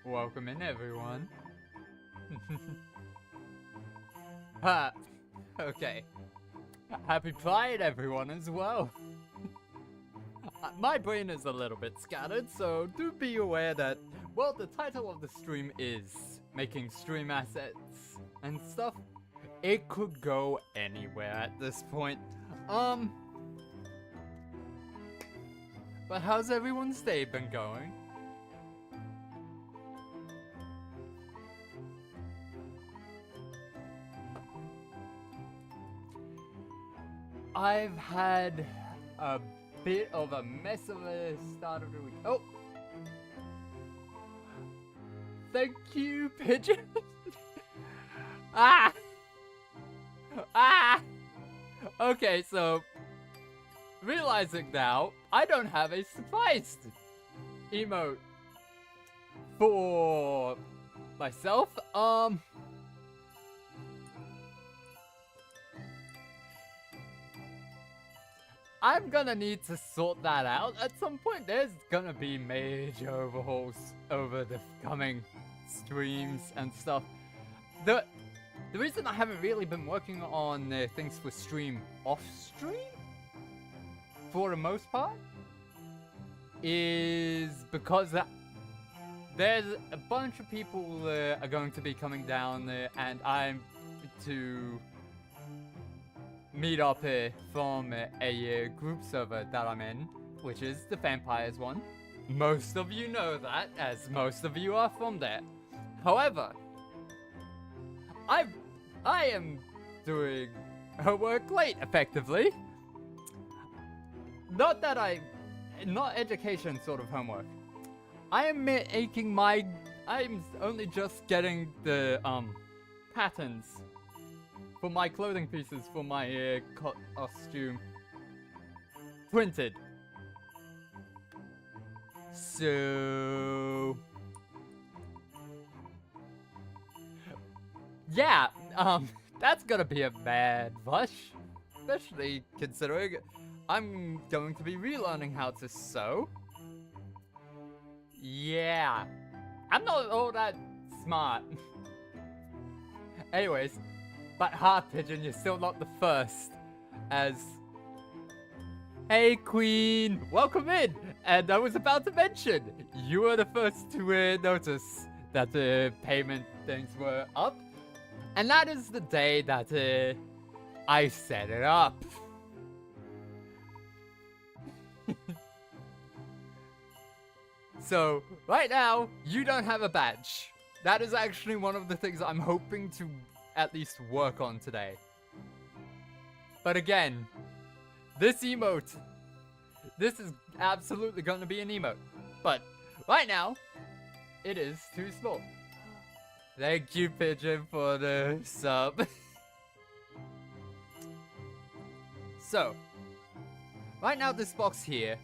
Welcome in, everyone. Ha! Okay. Happy Pride, everyone, as well. My brain is a little bit scattered, so do be aware that, well, the title of the stream is making stream assets and stuff. It could go anywhere at this point. But how's everyone's day been going? I've had a bit of a mess of a start of the week. Oh! Thank you, Pigeon! Ah! Ah! Okay, so realizing now, I don't have a surprise emote for myself. I'm gonna need to sort that out at some point. There's gonna be major overhauls over the coming streams and stuff. The reason I haven't really been working on things for stream off stream, for the most part, is because there's a bunch of people are going to be coming down, and I'm to meet up from a group server that I'm in, which is the Vampires one. Most of you know that, as most of you are from there. However, I am doing homework late, effectively. Not education sort of homework. I am making I'm only just getting the patterns for my clothing pieces for my costume printed. So yeah, that's gonna be a bad rush, especially considering I'm going to be relearning how to sew. Yeah, I'm not all that smart. Anyways, but Pigeon, you're still not the first, as... Hey Queen, welcome in! And I was about to mention, you were the first to notice that the payment things were up. And that is the day that I set it up. So, right now, you don't have a badge. That is actually one of the things I'm hoping to at least work on today. But again, this emote, this is absolutely going to be an emote. But right now, it is too small. Thank you, Pigeon, for the sub. So, right now this box here,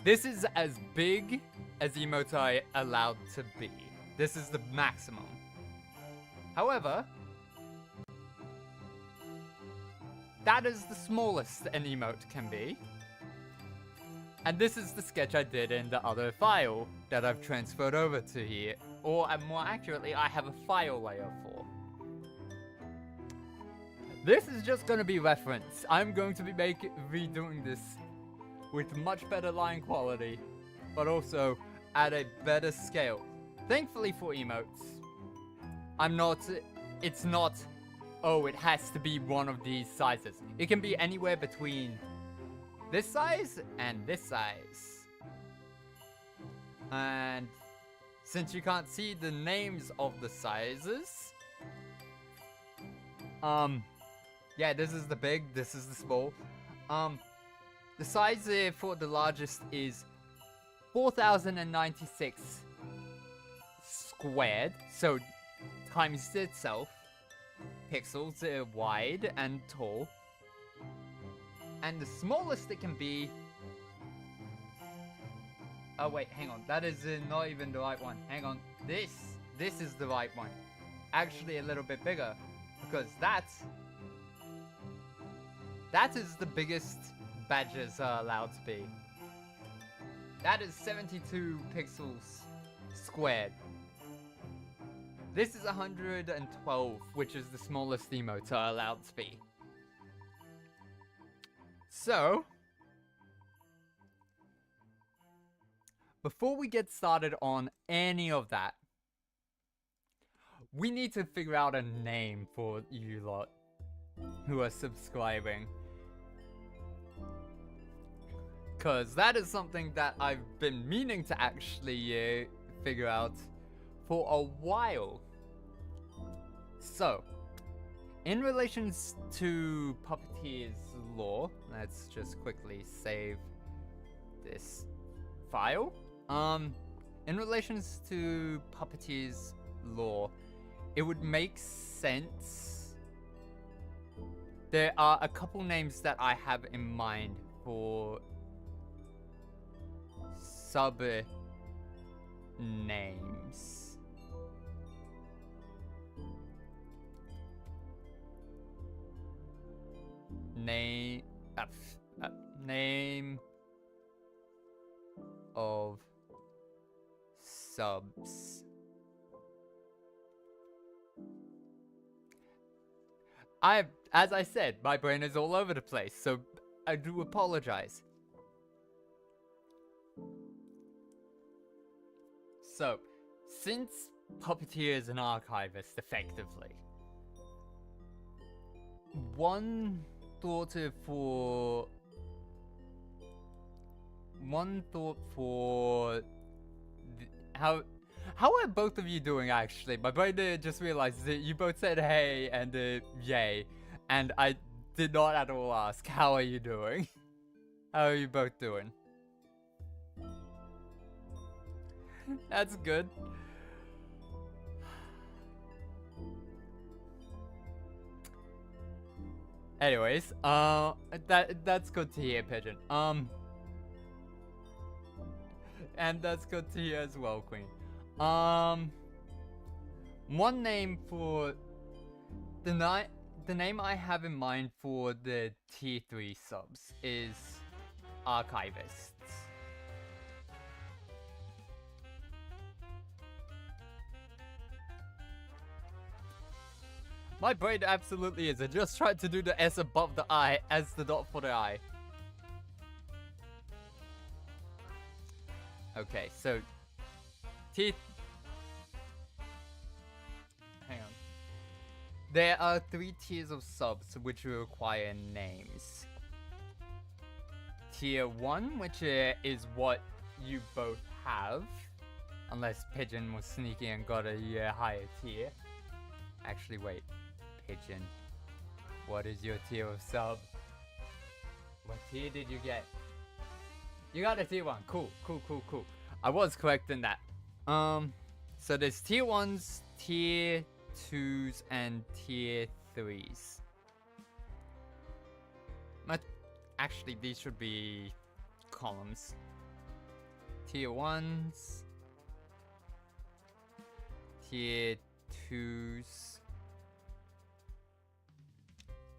this is as big as emote I allowed to be. This is the maximum. However, that is the smallest an emote can be. And this is the sketch I did in the other file that I've transferred over to here. Or more accurately, I have a file layer for. This is just going to be reference. I'm going to be redoing this with much better line quality, but also at a better scale. Thankfully for emotes, it's not, oh, it has to be one of these sizes. It can be anywhere between this size and this size. And since you can't see the names of the sizes, yeah, this is the big, this is the small. The size for the largest is 4096 squared, so times itself, pixels wide and tall. And the smallest it can be... Oh wait, hang on, that is not even the right one. Hang on, this is the right one. Actually a little bit bigger, because that is the biggest badges are allowed to be. That is 72 pixels squared. This is 112, which is the smallest emote are allowed to be. So, before we get started on any of that, we need to figure out a name for you lot who are subscribing. Because that is something that I've been meaning to actually figure out for a while. So, in relations to Puppeteer's lore, let's just quickly save this file. In relations to Puppeteer's lore, it would make sense. There are a couple names that I have in mind for sub names. Name of subs. As I said, my brain is all over the place, so I do apologize. So, since Puppeteer is an archivist, effectively, one thought for how are both of you doing actually? My brain just realized that you both said hey and yay, and I did not at all ask how are you doing. How are you both doing? That's good. Anyways, that's good to hear, Pigeon. And that's good to hear as well, Queen. One name for the name I have in mind for the tier 3 subs is Archivists. My brain absolutely is. I just tried to do the S above the I as the dot for the I. Okay, so hang on. There are 3 tiers of subs which require names. Tier 1, which is what you both have. Unless Pigeon was sneaky and got a higher tier. Actually, wait. Pigeon. What is your tier of sub? What tier did you get? You got a tier 1. Cool. I was correct in that. So there's tier 1s, tier 2s, and tier 3s. Actually, these should be columns. Tier 1s, tier 2s,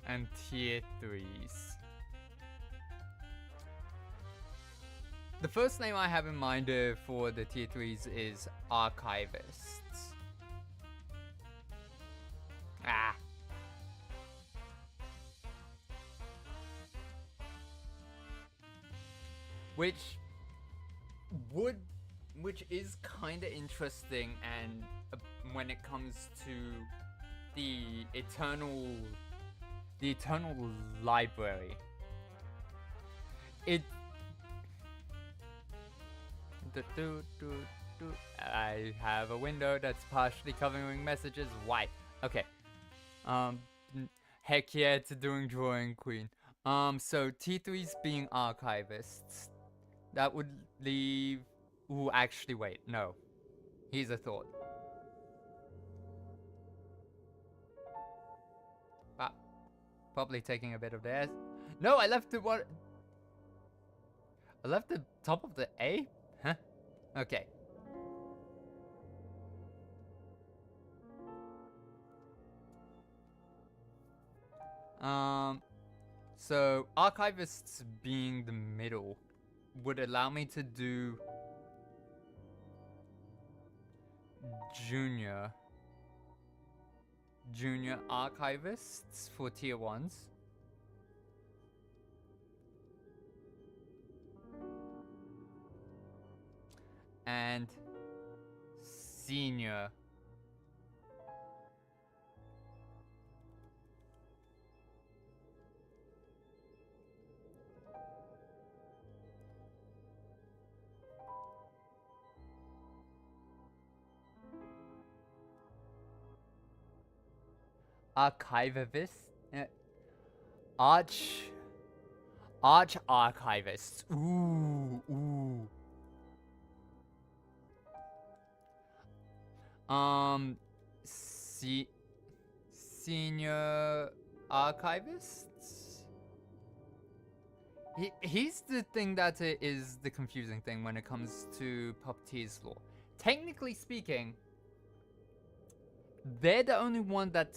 and tier 3s. The first name I have in mind for the tier 3s is Archivists. Ah. Which is kind of interesting, and when it comes to the eternal library, I have a window that's partially covering messages. Why? Okay. Heck yeah, it's doing drawing queen. So T3's being archivists. That would leave... Ooh, actually, wait. No. Here's a thought. Probably taking a bit of theirs. No, I left the what? I left the top of the A? Huh? Okay. So archivists being the middle would allow me to do junior archivists for tier 1s. And senior archivist, arch archivists. Ooh. Senior archivists. Here's the thing that is the confusing thing when it comes to Puppeteer's lore. Technically speaking, they're the only one that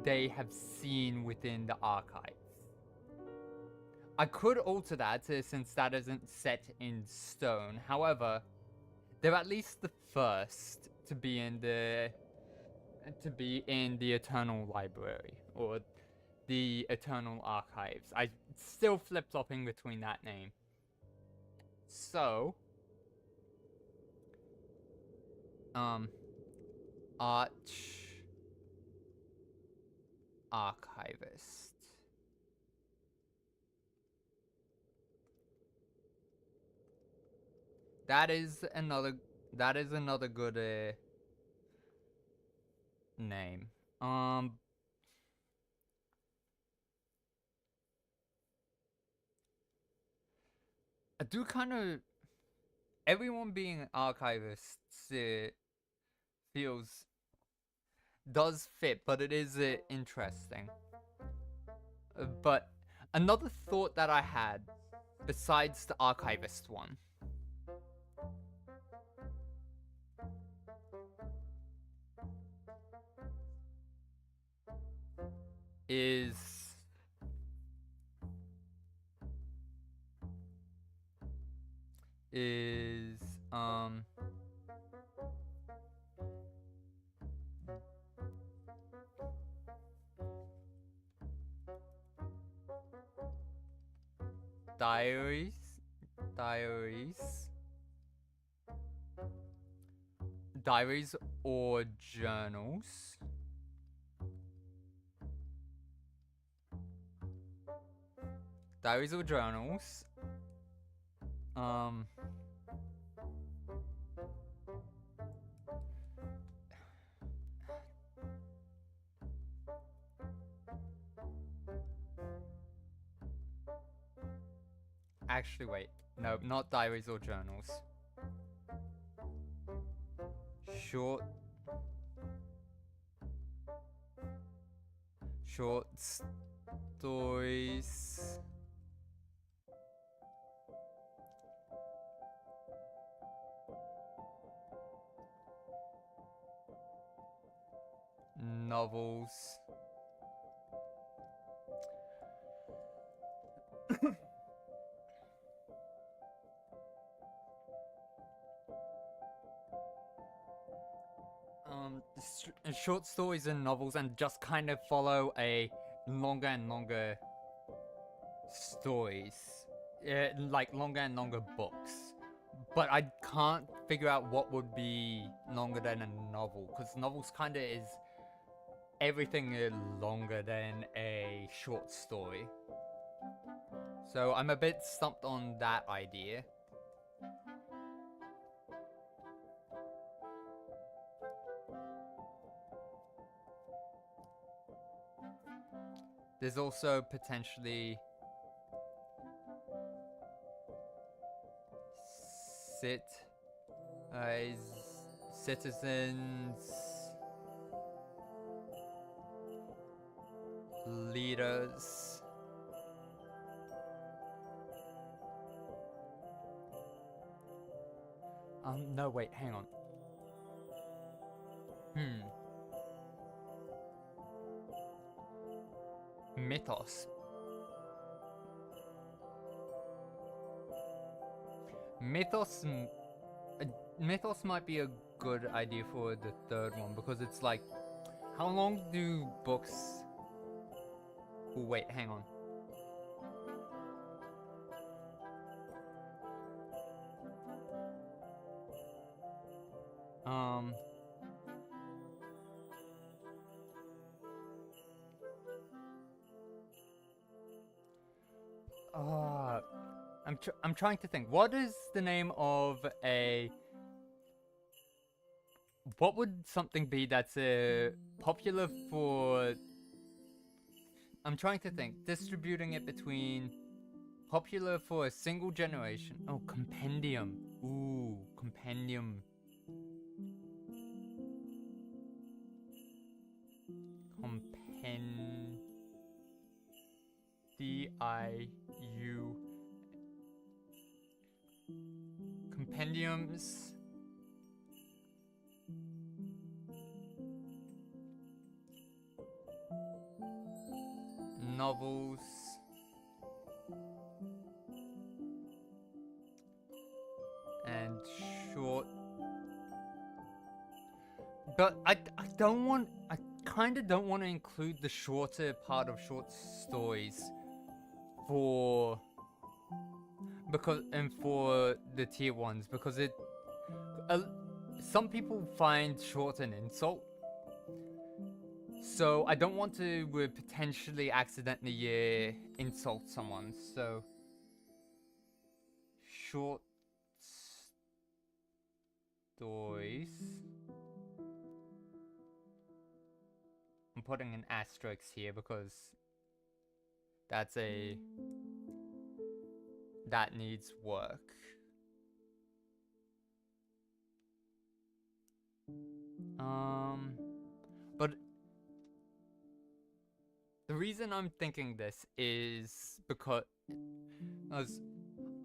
they have seen within the archive. I could alter that since that isn't set in stone. However, they're at least the first to be in the Eternal Library or the Eternal Archives. I still flip-flopping between that name. So, archivist. That is another good name. I do kind of... Everyone being archivists does fit, but it is interesting. But another thought that I had, besides the archivist one, is diaries or journals. Diaries or journals. Actually, wait. No, not diaries or journals. Short stories. Novels. Short stories and novels, and just kind of follow a longer and longer stories. Like longer and longer books. But I can't figure out what would be longer than a novel, because novels kind of is everything longer than a short story. So I'm a bit stumped on that idea. There's also potentially citizens, leaders. No, wait, hang on. Mythos. Mythos might be a good idea for the third one, because it's like, how long do books... Oh, wait, hang on. I'm trying to think. What is the name of a... What would something be that's popular for... I'm trying to think. Distributing it between popular for a single generation. Oh, compendium. Ooh, compendium. D-I-U... Compendiums. Novels. And short. But I don't want... I kind of don't want to include the shorter part of short stories for... for the tier ones, because it... some people find short an insult. So I don't want to potentially accidentally insult someone, so... Short stories. I'm putting an asterisk here because that's a... that needs work. But the reason I'm thinking this is because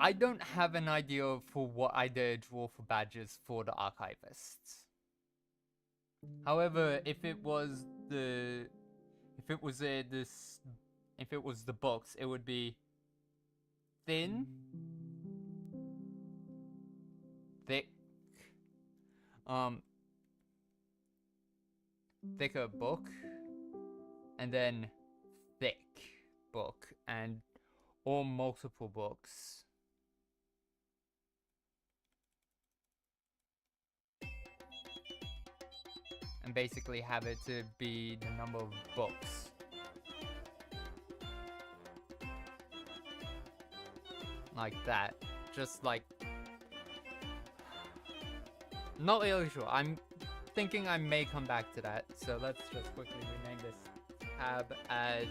I don't have an idea for what I did draw for badges for the archivists. However, if it was the books, it would be thin, thick, thicker book, and then thick book, and or multiple books. And basically have it to be the number of books. Like that. Just like... Not really sure. I'm thinking I may come back to that. So let's just quickly rename this tab as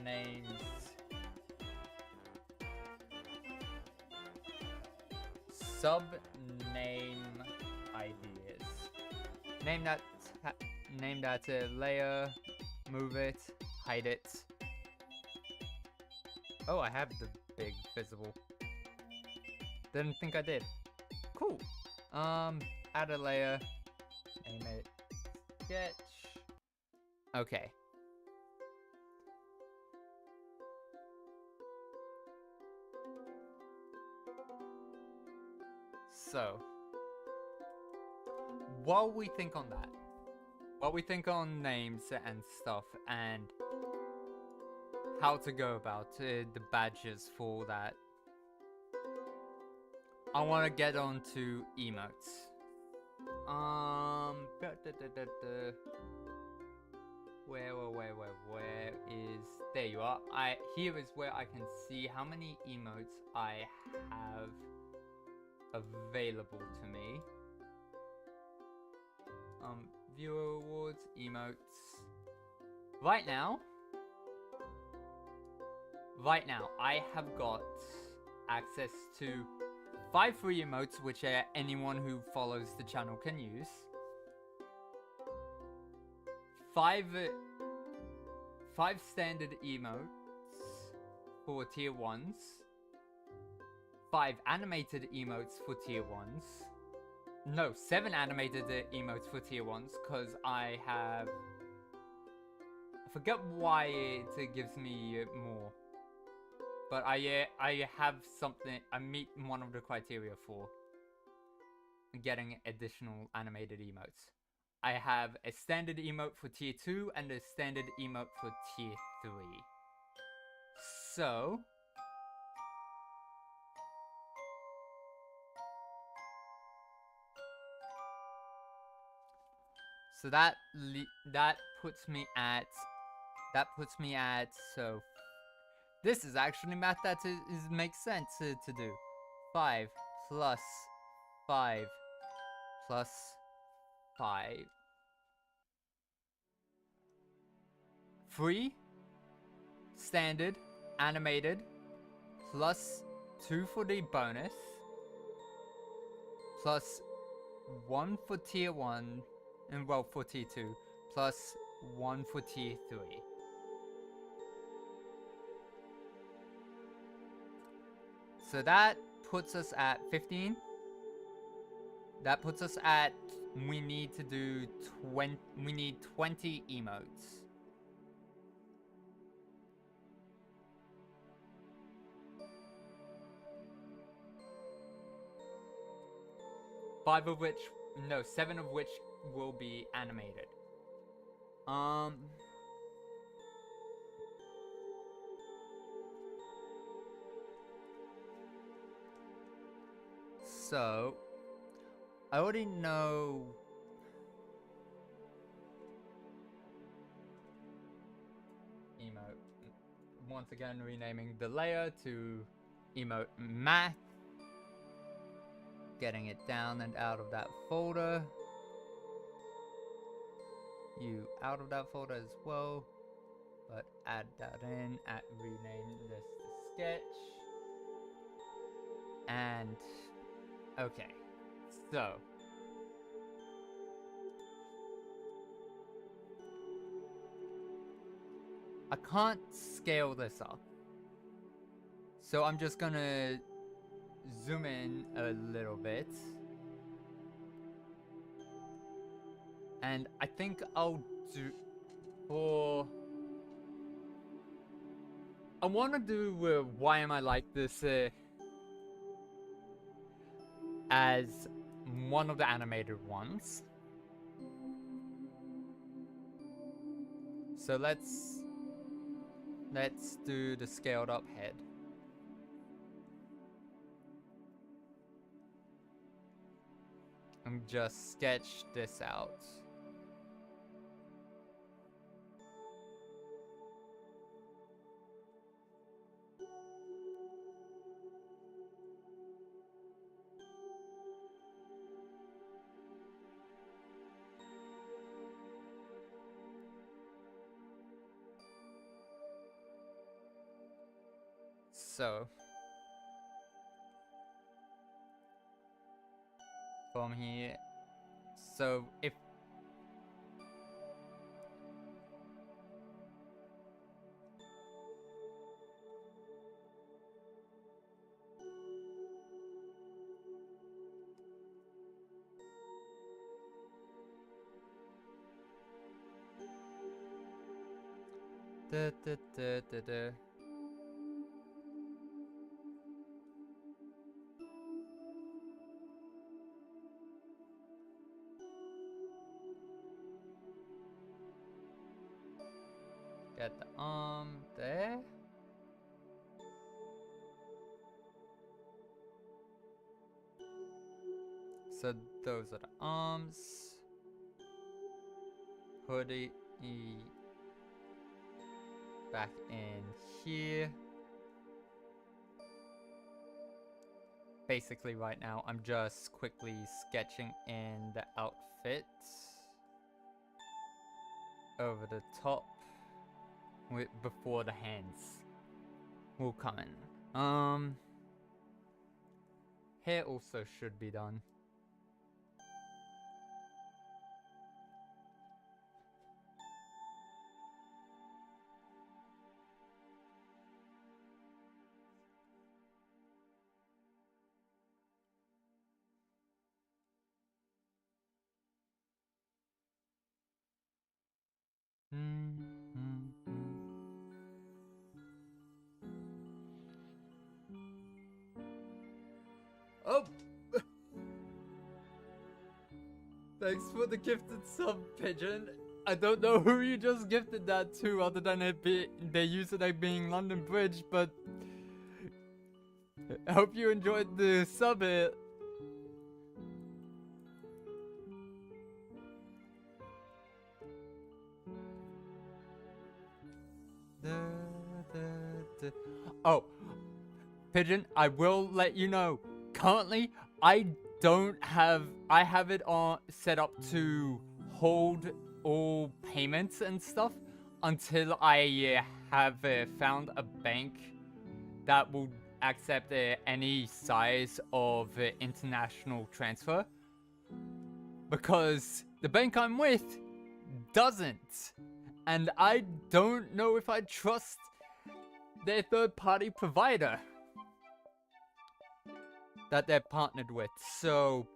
names. Sub-name ideas. Name that layer, move it, hide it. Oh, I have the big visible. Didn't think I did. Cool. Add a layer, name it sketch. Okay. So, while we think on that, while we think on names and stuff and how to go about the badges for that, I want to get on to emotes. Where is, there you are. Here is where I can see how many emotes I have available to me. Viewer awards, emotes. Right now, I have got access to 5 free emotes, which anyone who follows the channel can use. 5 standard emotes for tier 1s. 5 animated emotes for tier 1s. No, 7 animated emotes for tier 1s, because I forget why it gives me more. But I have something, I meet one of the criteria for getting additional animated emotes. I have a standard emote for tier 2 and a standard emote for tier 3. So that puts me at so this is actually math that makes sense to do. 5 plus 5 plus 5. 3 standard animated plus 2 for the bonus plus 1 for tier 1 and well for tier 2 plus 1 for tier 3. So that puts us at 15. That puts us at, we need to do 20, we need 20 emotes. Seven of which will be animated. So I already know emote. Once again, renaming the layer to emote math. Getting it down and out of that folder. You out of that folder as well. But add that in, rename this to sketch. And okay, so I can't scale this up. So I'm just gonna zoom in a little bit. And I think I'll do for... I want to do Why Am I Like This as one of the animated ones. So let's do the scaled up head. And just sketch this out. so from here, so if da, da, da, da, da. Get the arm there. So those are the arms. Hoodie back in here. Basically right now I'm just quickly sketching in the outfit over the top with before the hands will come in. Hair also should be done. Oh! Thanks for the gifted sub, Pigeon. I don't know who you just gifted that to other than their username being London Bridge, but I hope you enjoyed the sub here. Oh, Pigeon, I will let you know. Currently, I have it on set up to hold all payments and stuff until I have found a bank that will accept any size of international transfer. Because the bank I'm with doesn't. And I don't know if I trust their third-party provider that they're partnered with. So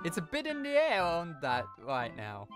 it's a bit in the air on that right now.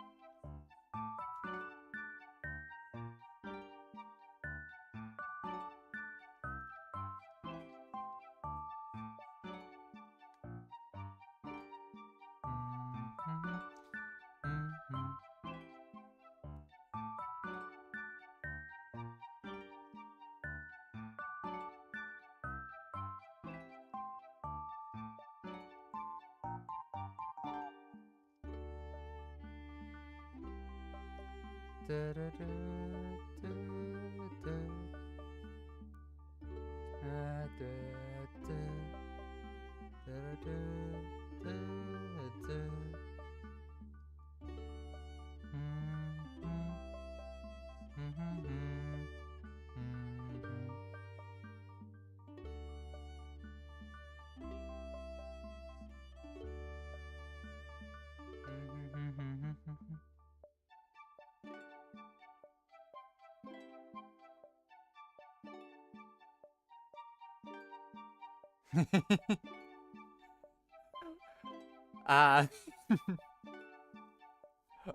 Ah.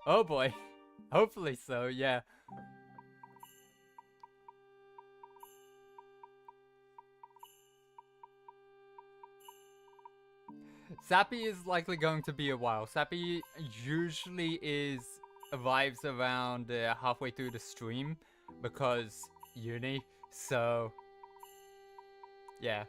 Oh boy. Hopefully so, yeah. Sappy is likely going to be a while. Sappy usually arrives around halfway through the stream because uni, so yeah.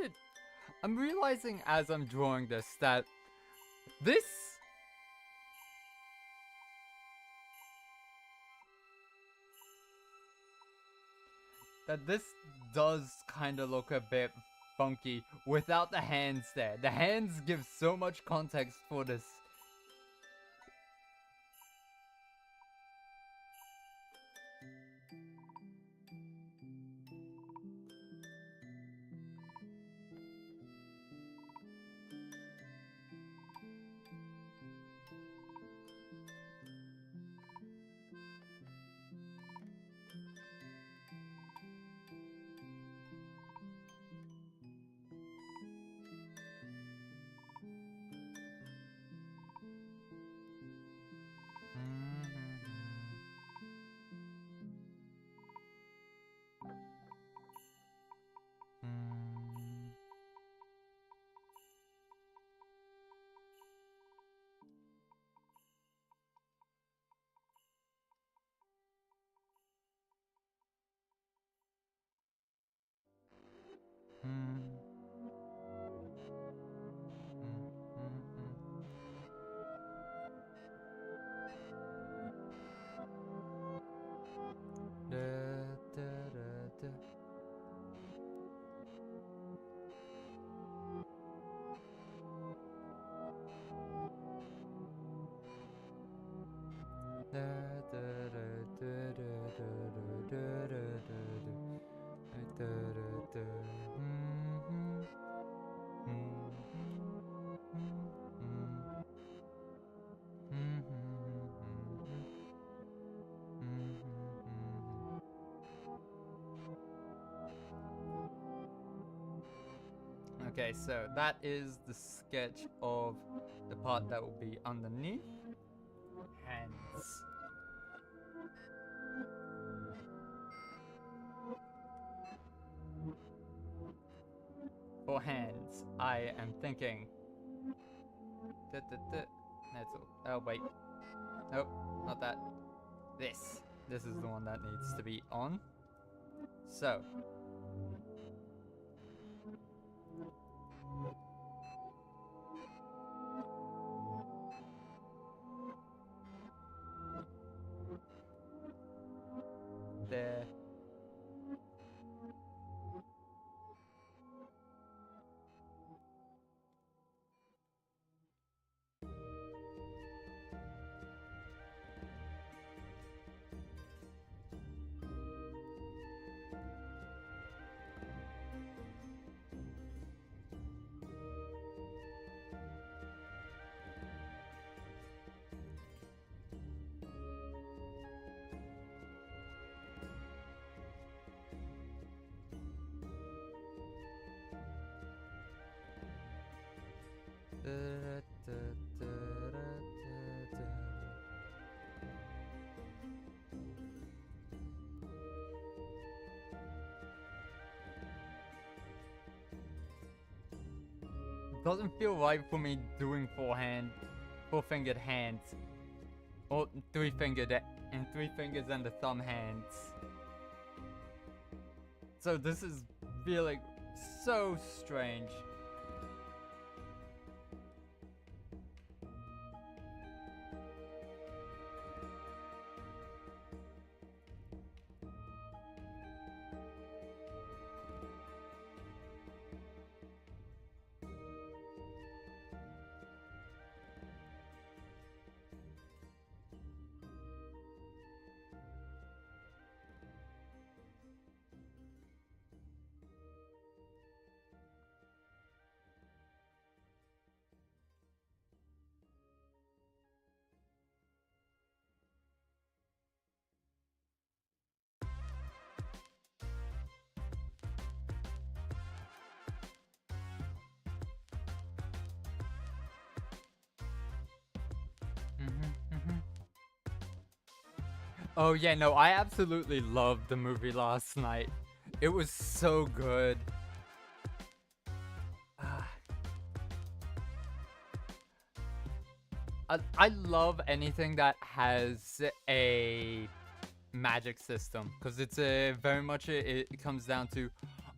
of... I'm realizing as I'm drawing this that this... that this does kind of look a bit funky without the hands there. The hands give so much context for this. Okay, so that is the sketch of the part that will be underneath. Hands. For hands, I am thinking. That's all. Oh, wait. Nope, not that. This. This is the one that needs to be on. So. There. Doesn't feel right for me doing four-fingered hands. Or three-fingered and three fingers and the thumb hands. So this is feeling so strange. Oh yeah, no, I absolutely loved the movie last night. It was so good. I love anything that has a magic system, because it's very much it comes down to,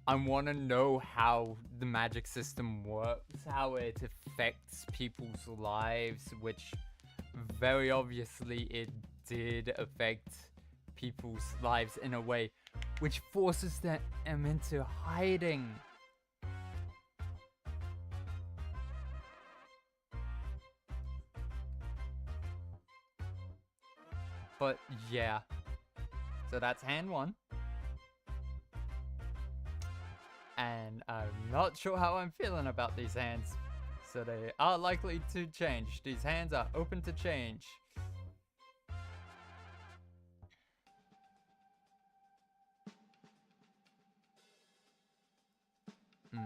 I want to know how the magic system works, how it affects people's lives, which very obviously it did affect people's lives in a way which forces them into hiding. But yeah, so that's hand one. And I'm not sure how I'm feeling about these hands. So they are likely to change. These hands are open to change. Hmm.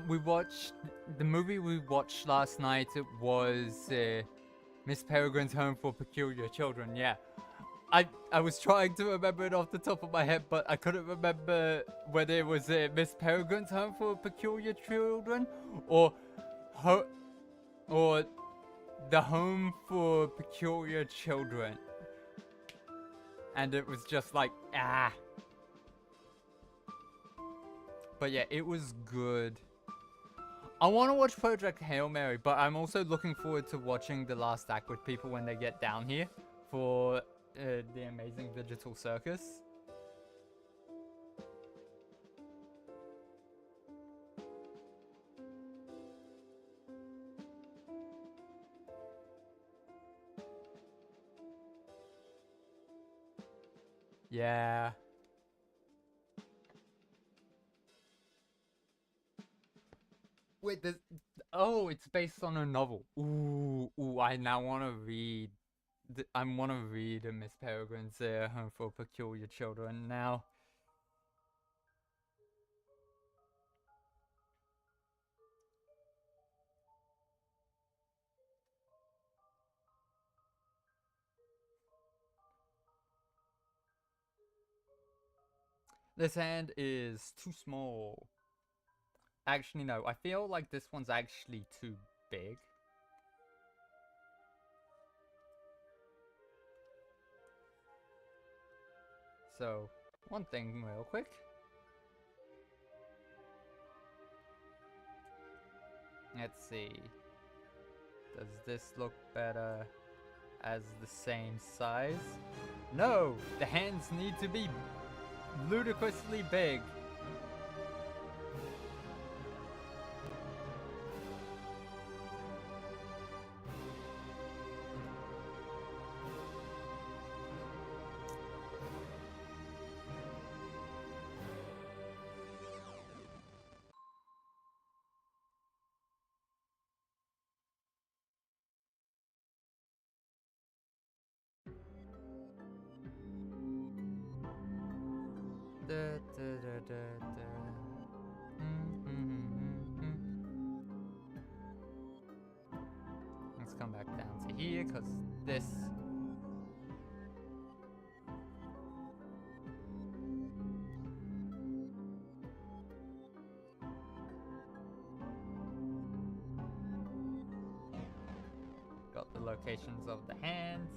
We watched the movie we watched last night. It was Miss Peregrine's Home for Peculiar Children. Yeah, I was trying to remember it off the top of my head, but I couldn't remember whether it was Miss Peregrine's Home for Peculiar Children or or the Home for Peculiar Children. And it was just like ah. But yeah, it was good. I want to watch Project Hail Mary, but I'm also looking forward to watching the last act with people when they get down here for the Amazing Digital Circus. Yeah. Wait, this... Oh, it's based on a novel. Ooh, I now want to read... I want to read Miss Peregrine's Home for Peculiar Children now. This hand is too small. Actually, no. I feel like this one's actually too big. So, one thing real quick. Let's see. Does this look better as the same size? No! The hands need to be ludicrously big. Let's come back down to here, because this... Got the locations of the hands.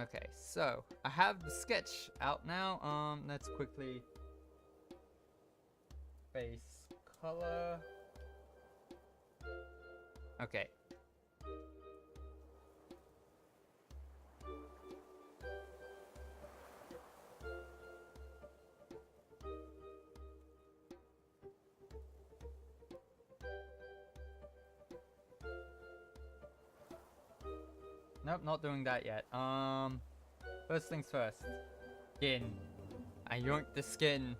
Okay, so I have the sketch out now. Let's quickly base color. Okay. Nope, not doing that yet. First things first. Skin. I yoinked the skin.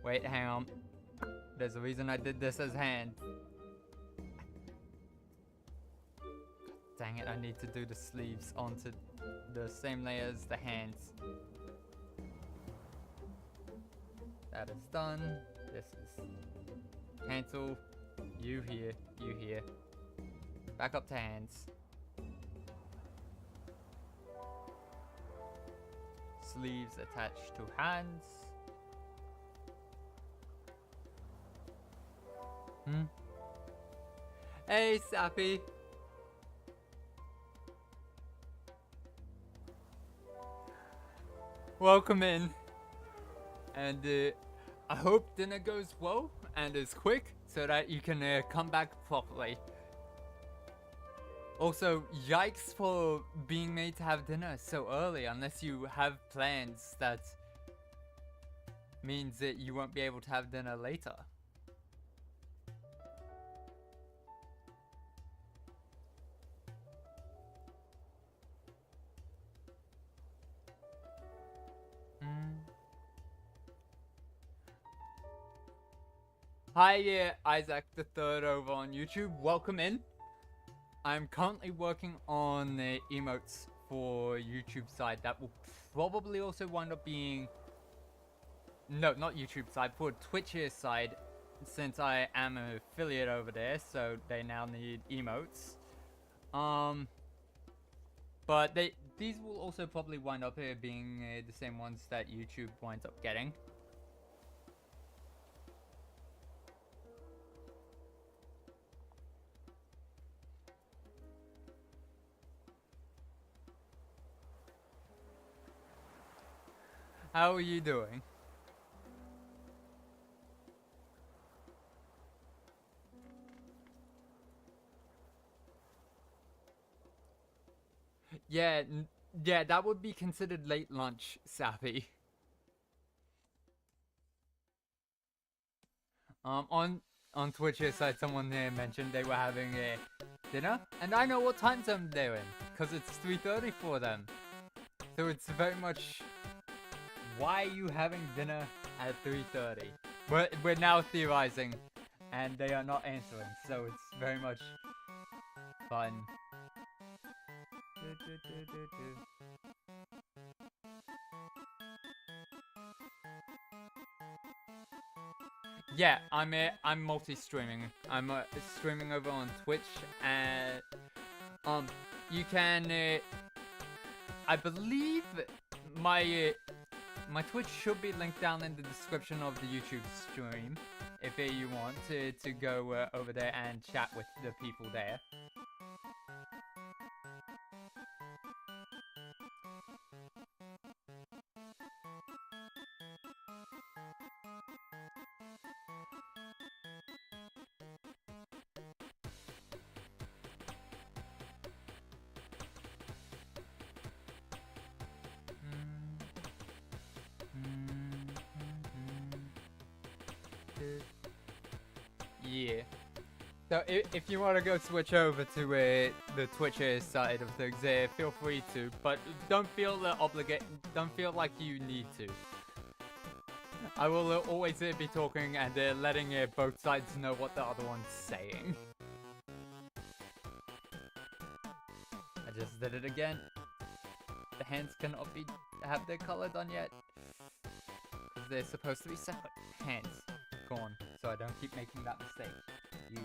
Wait, hang on. There's a reason I did this as hand. Dang dang it, I need to do the sleeves onto the same layer as the hands. That is done. This is cancel. You here, you here. Back up to hands. Sleeves attached to hands. Hey, Sappy. Welcome in. And I hope dinner goes well and is quick so that you can come back properly. Also, yikes for being made to have dinner so early unless you have plans that means that you won't be able to have dinner later. Hi, Isaac the Third over on YouTube. Welcome in. I'm currently working on emotes for YouTube side that will probably also wind up being... No, not YouTube side, for Twitch's side, since I am an affiliate over there, so they now need emotes. But these will also probably wind up being the same ones that YouTube winds up getting. How are you doing? Yeah, yeah, that would be considered late lunch, Sappy. On Twitch's side, someone there mentioned they were having a dinner, and I know what time zone they're in, because it's 3:30 for them. So it's very much, why are you having dinner at 3:30? We're now theorizing, and they are not answering, so it's very much fun. Yeah, I'm multi-streaming. I'm streaming over on Twitch, and you can. I believe my my Twitch should be linked down in the description of the YouTube stream, if you want to go over there and chat with the people there. Yeah. So if you want to go switch over to the Twitch side of things, feel free to, but don't feel don't feel like you need to. I will always be talking and letting both sides know what the other one's saying. I just did it again. The hands cannot have their color done yet, because they're supposed to be separate. Hands gone, so I don't keep making that mistake. You.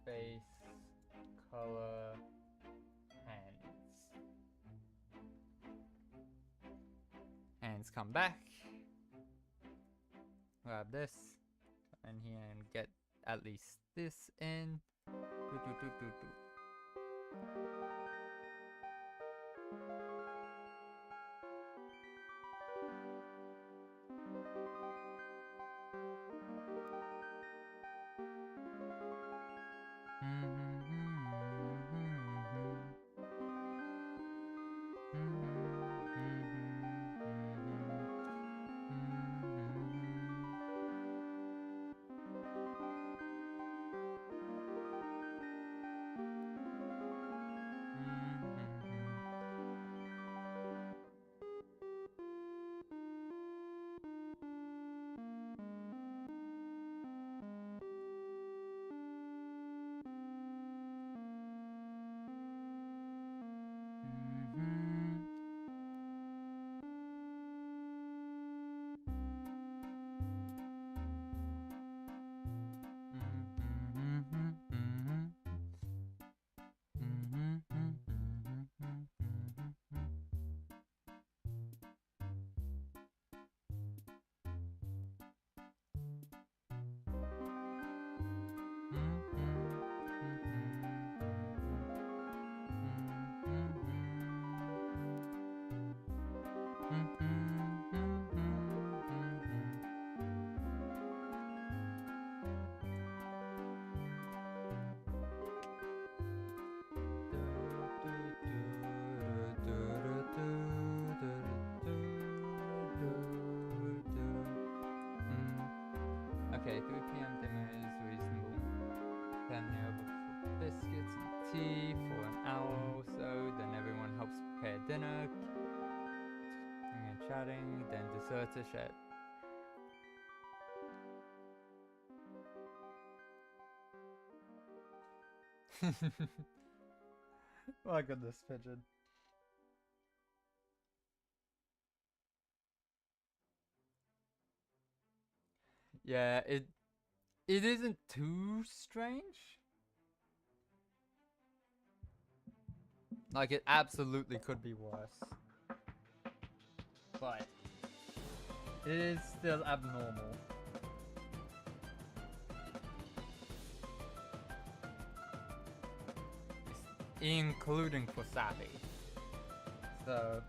Face, color, hands. Hands come back. Grab this in here and get at least this in. Okay, 3 p.m. dinner is reasonable. Family over for biscuits and tea for an hour or so, then everyone helps prepare dinner, and chatting, then dessert to share. My goodness, pigeon. Yeah, it isn't too strange. Like, it absolutely could be worse. But it is still abnormal. Including for Sappy. So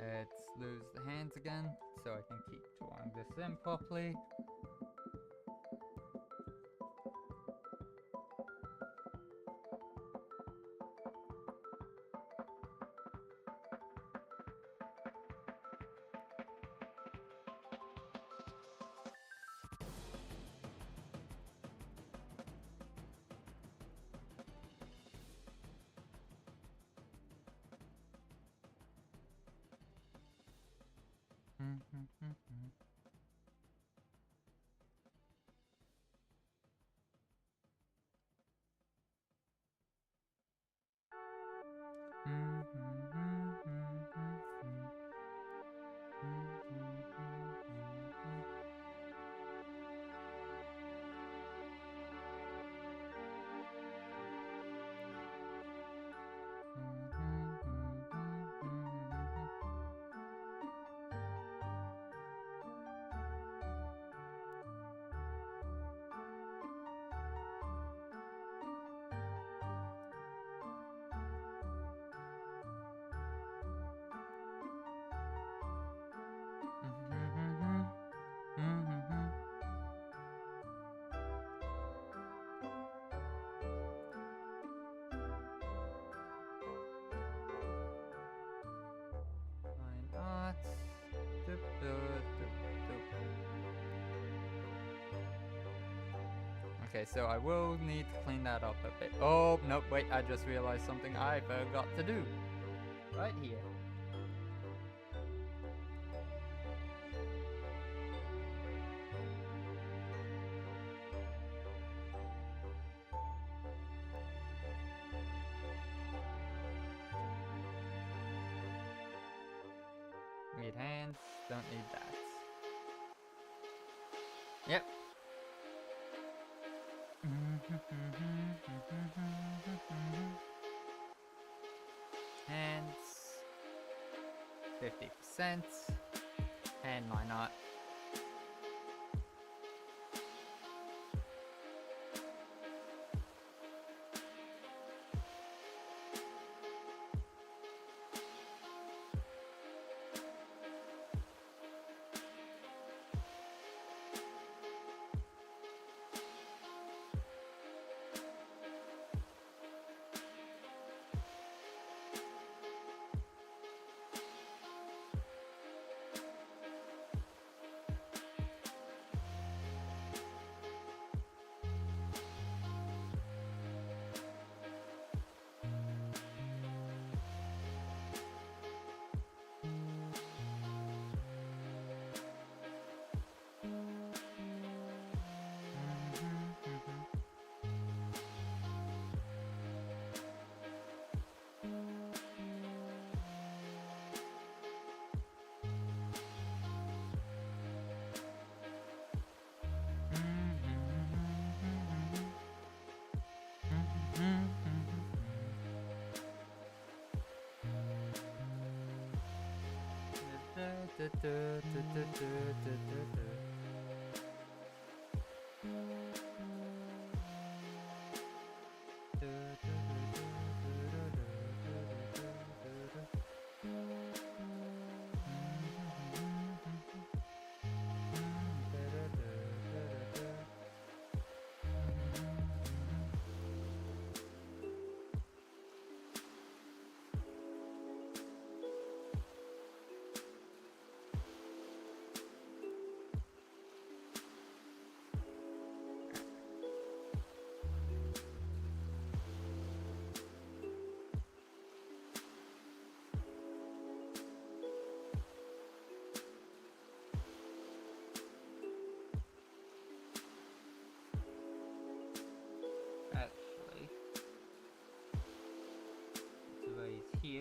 Let's lose the hands again, so I can keep drawing this in properly. Why not? Doop, doop, doop, doop. Okay, so I will need to clean that up a bit. Oh, nope, wait, I just realized something I forgot to do. Right here. Need hands, don't need that. Yep. Hands 50%. And why not?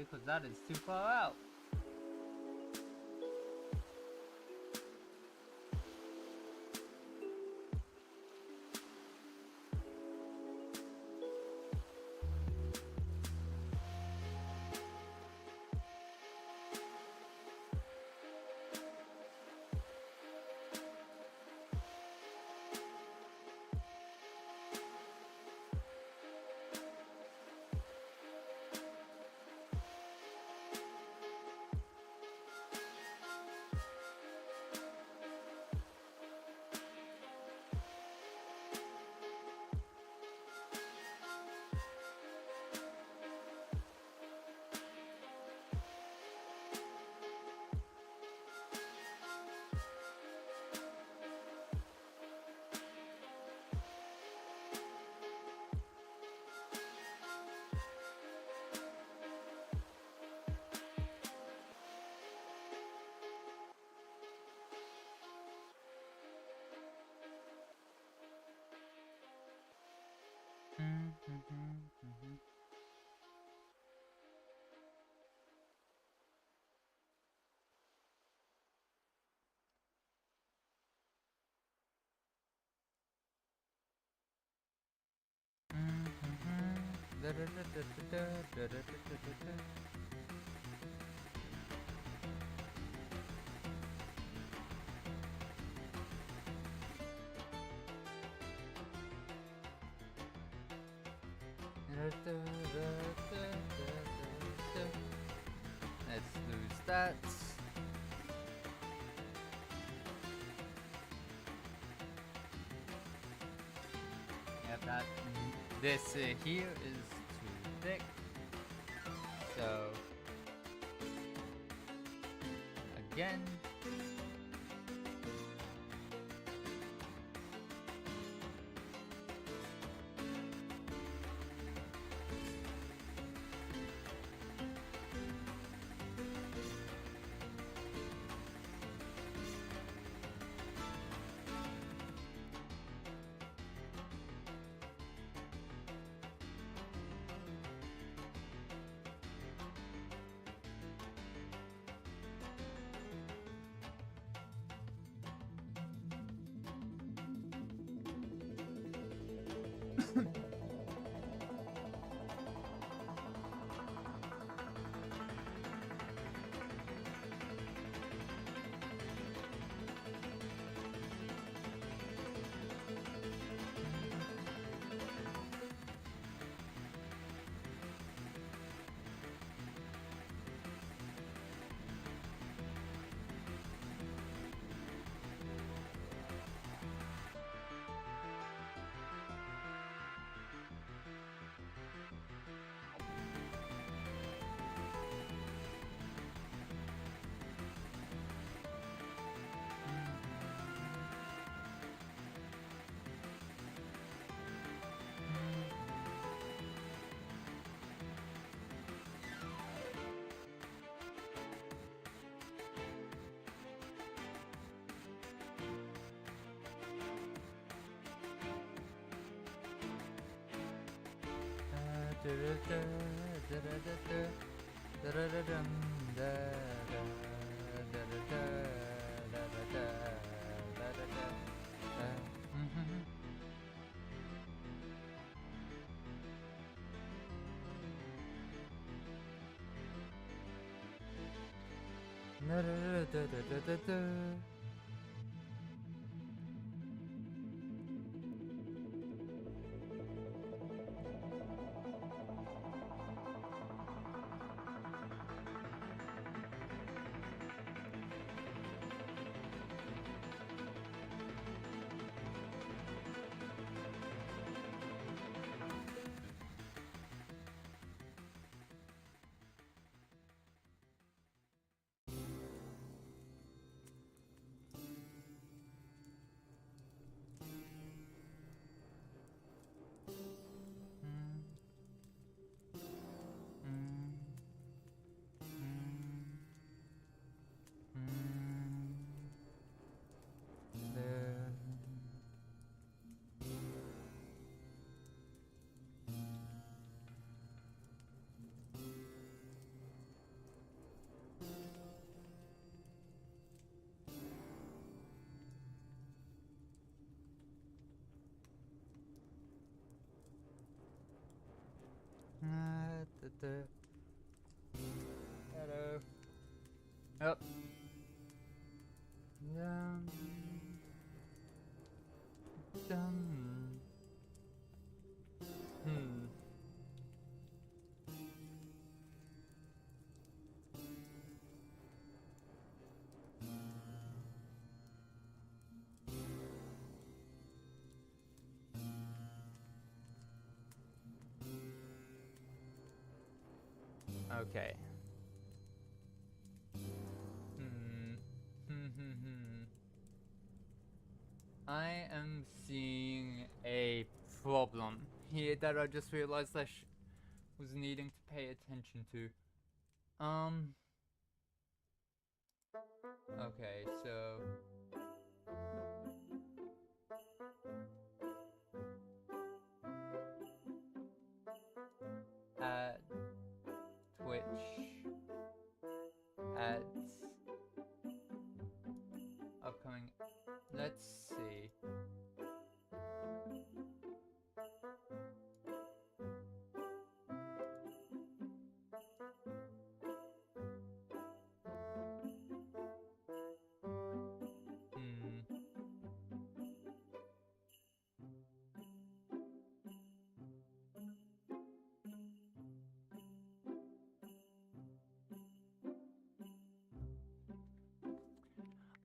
here because that is too far out. Let's lose that. Yep, that. This here is too thick. So again. Hello. Up. Dum. Dum. Hmm. Okay. Hmm. I am seeing a problem here that I just realized I was needing to pay attention to. Okay, so at Twitch ads upcoming. Let's see. Hmm.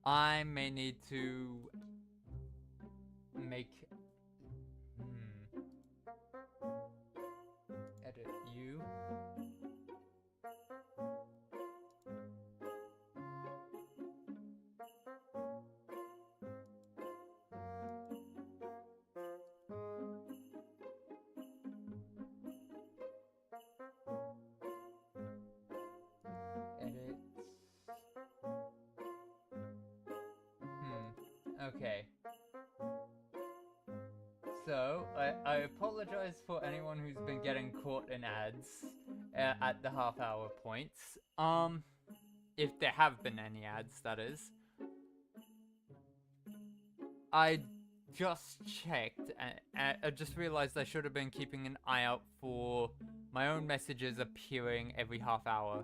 I may need to make. Hmm. Edit you. Edit. Okay. So, I apologize for anyone who's been getting caught in ads at the half hour points. If there have been any ads, that is. I just checked and I just realized I should have been keeping an eye out for my own messages appearing every half hour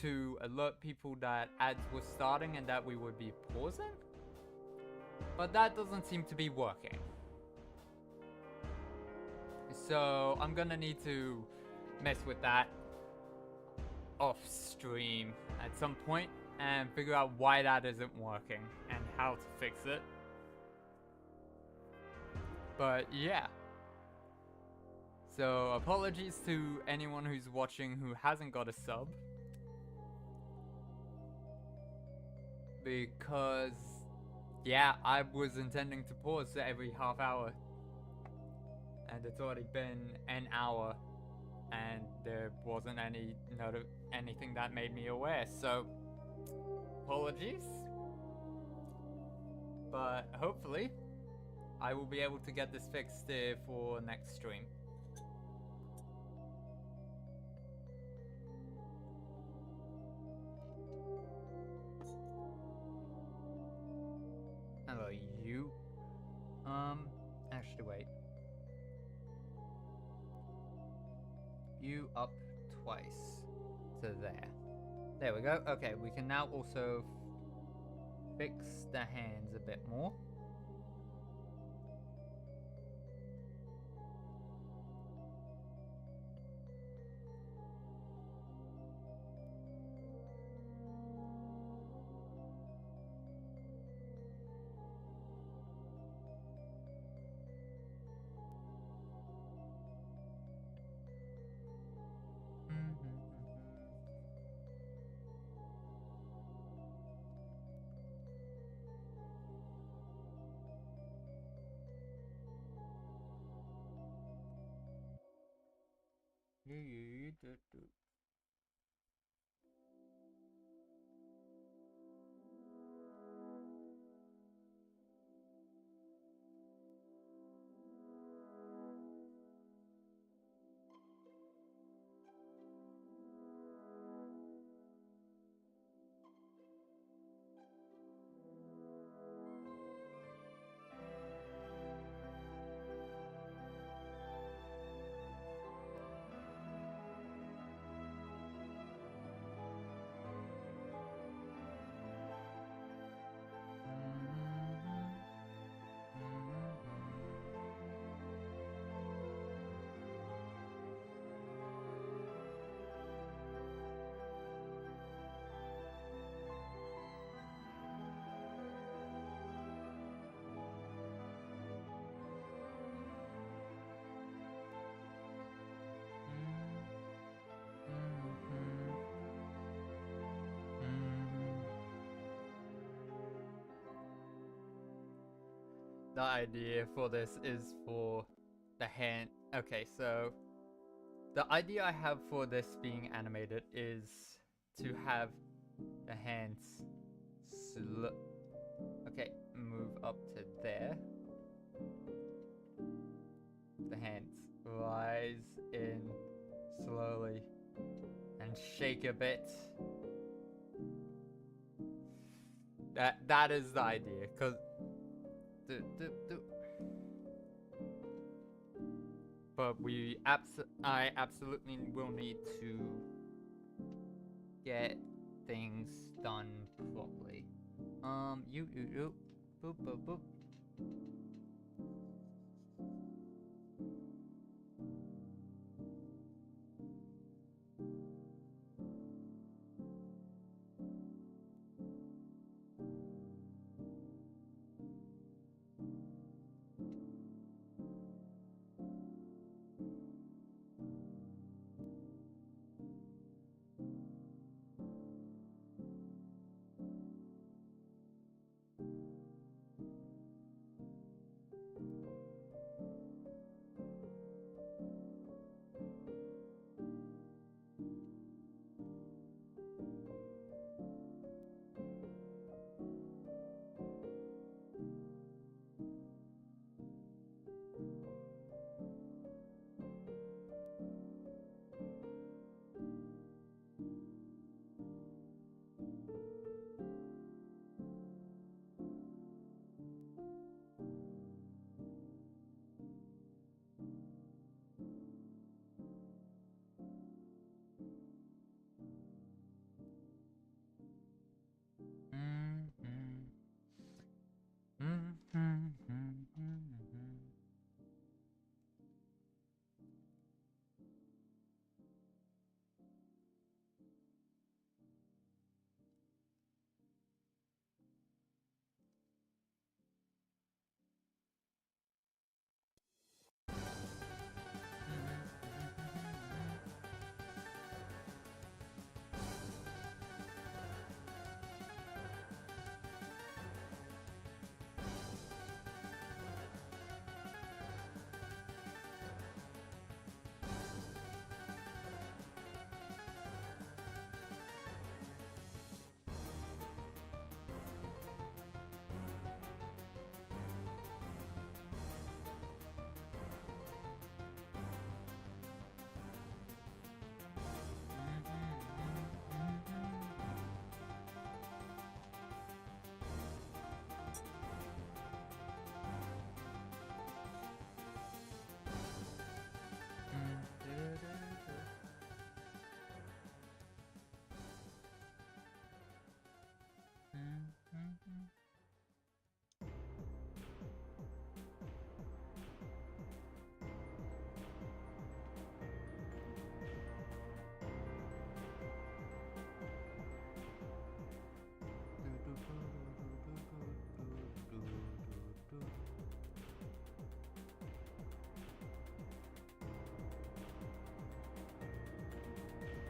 to alert people that ads were starting and that we would be pausing. But that doesn't seem to be working. So I'm gonna need to mess with that off stream at some point and figure out why that isn't working and how to fix it. But yeah. So apologies to anyone who's watching who hasn't got a sub. Because, yeah, I was intending to pause every half hour. And it's already been an hour. And there wasn't anything that made me aware. So, apologies. But hopefully, I will be able to get this fixed for next stream. Hello, you. Actually, wait. You up twice to there. There we go. Okay, we can now also fix the hands a bit more. the idea for this is for the hand. Okay, so the idea I have for this being animated is to have the hands okay, move up to there. The hands rise in slowly and shake a bit. That is the idea, cause but I absolutely will need to get things done properly. Boop boop boop.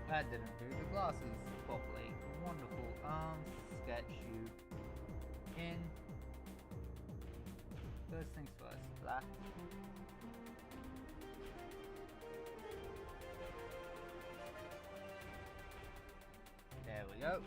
That didn't do the glasses properly. Wonderful. Sketch you in. First things first. Black. There we go.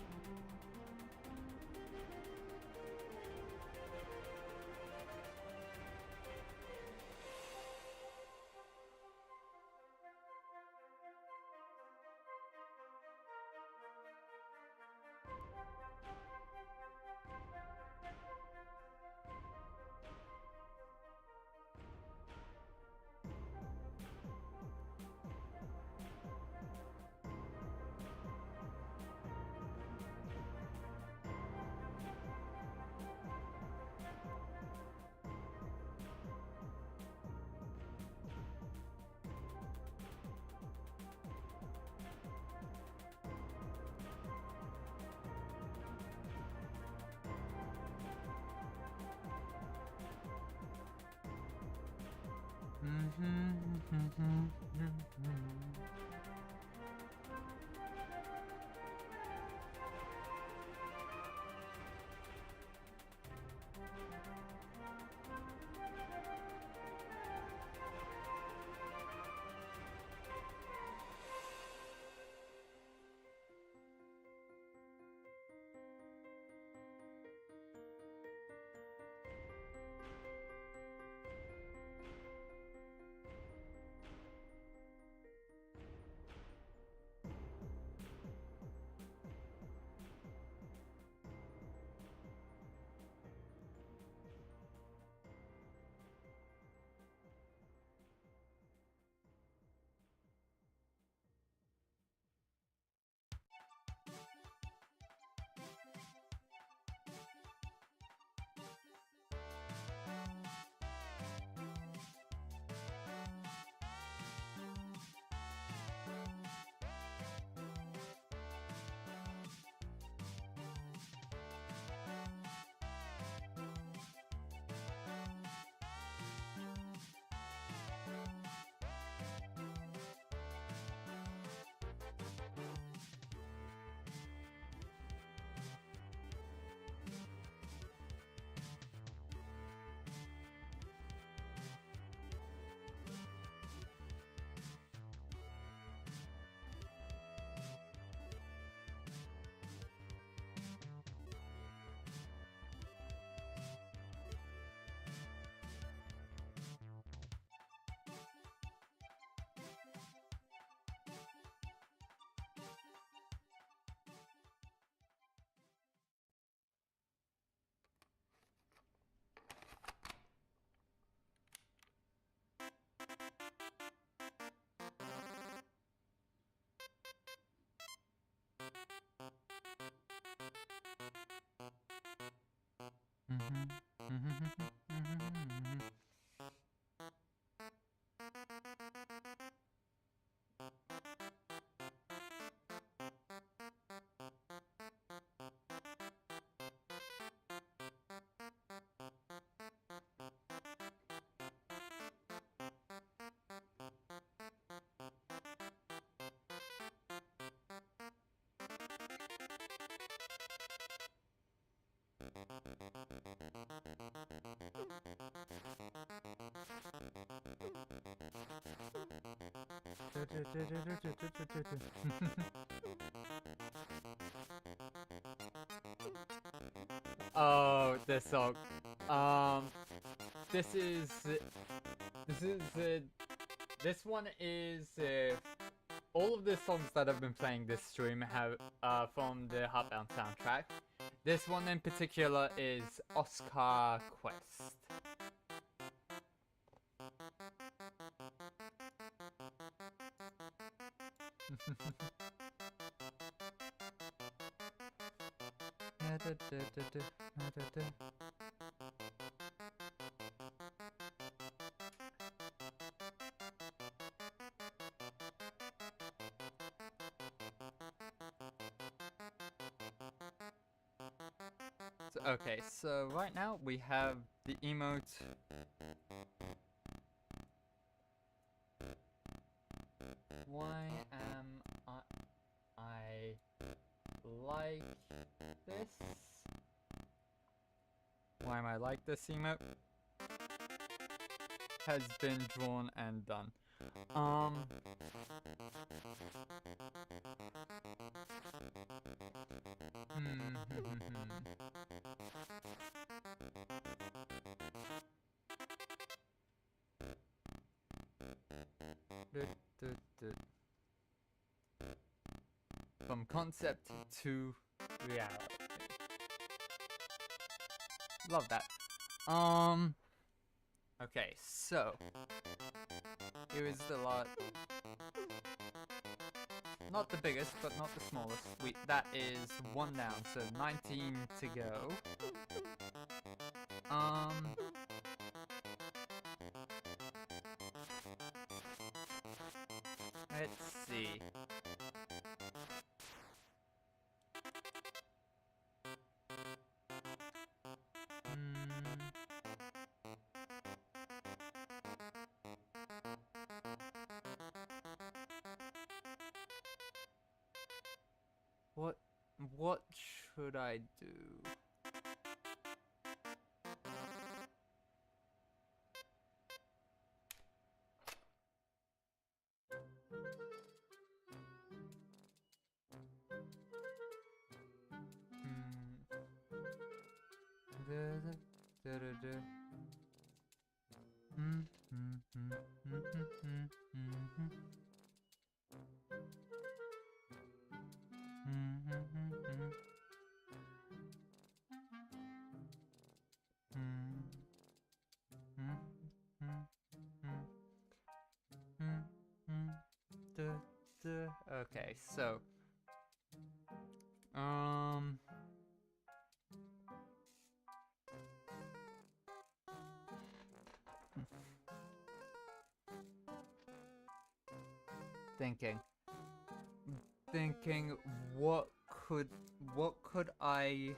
Oh, this song. This is this is this one is all of the songs that I've been playing this stream have from the Heartbound soundtrack. This one in particular is Oscar Quest. Okay, so right now we have the emote. Why am I like this? Why am I like this emote? Has been drawn and done. From concept to reality. Love that. Okay, so here is the lot. Not the biggest, but not the smallest. That is one down, so 19 to go. Let's see. What should I do? Okay, so thinking what could I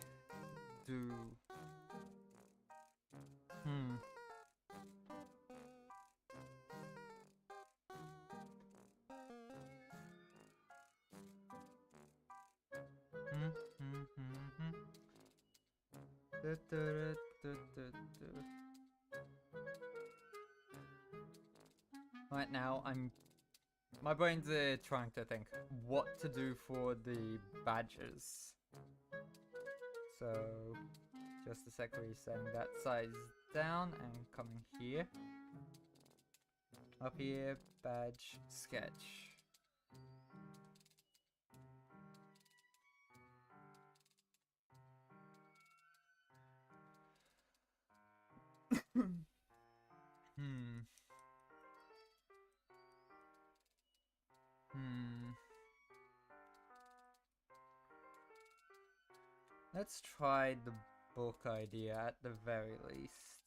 do? Right now, my brain's trying to think what to do for the badges. So, just a sec, resetting that size down and coming here. Up here, badge, sketch. Let's try the book idea at the very least.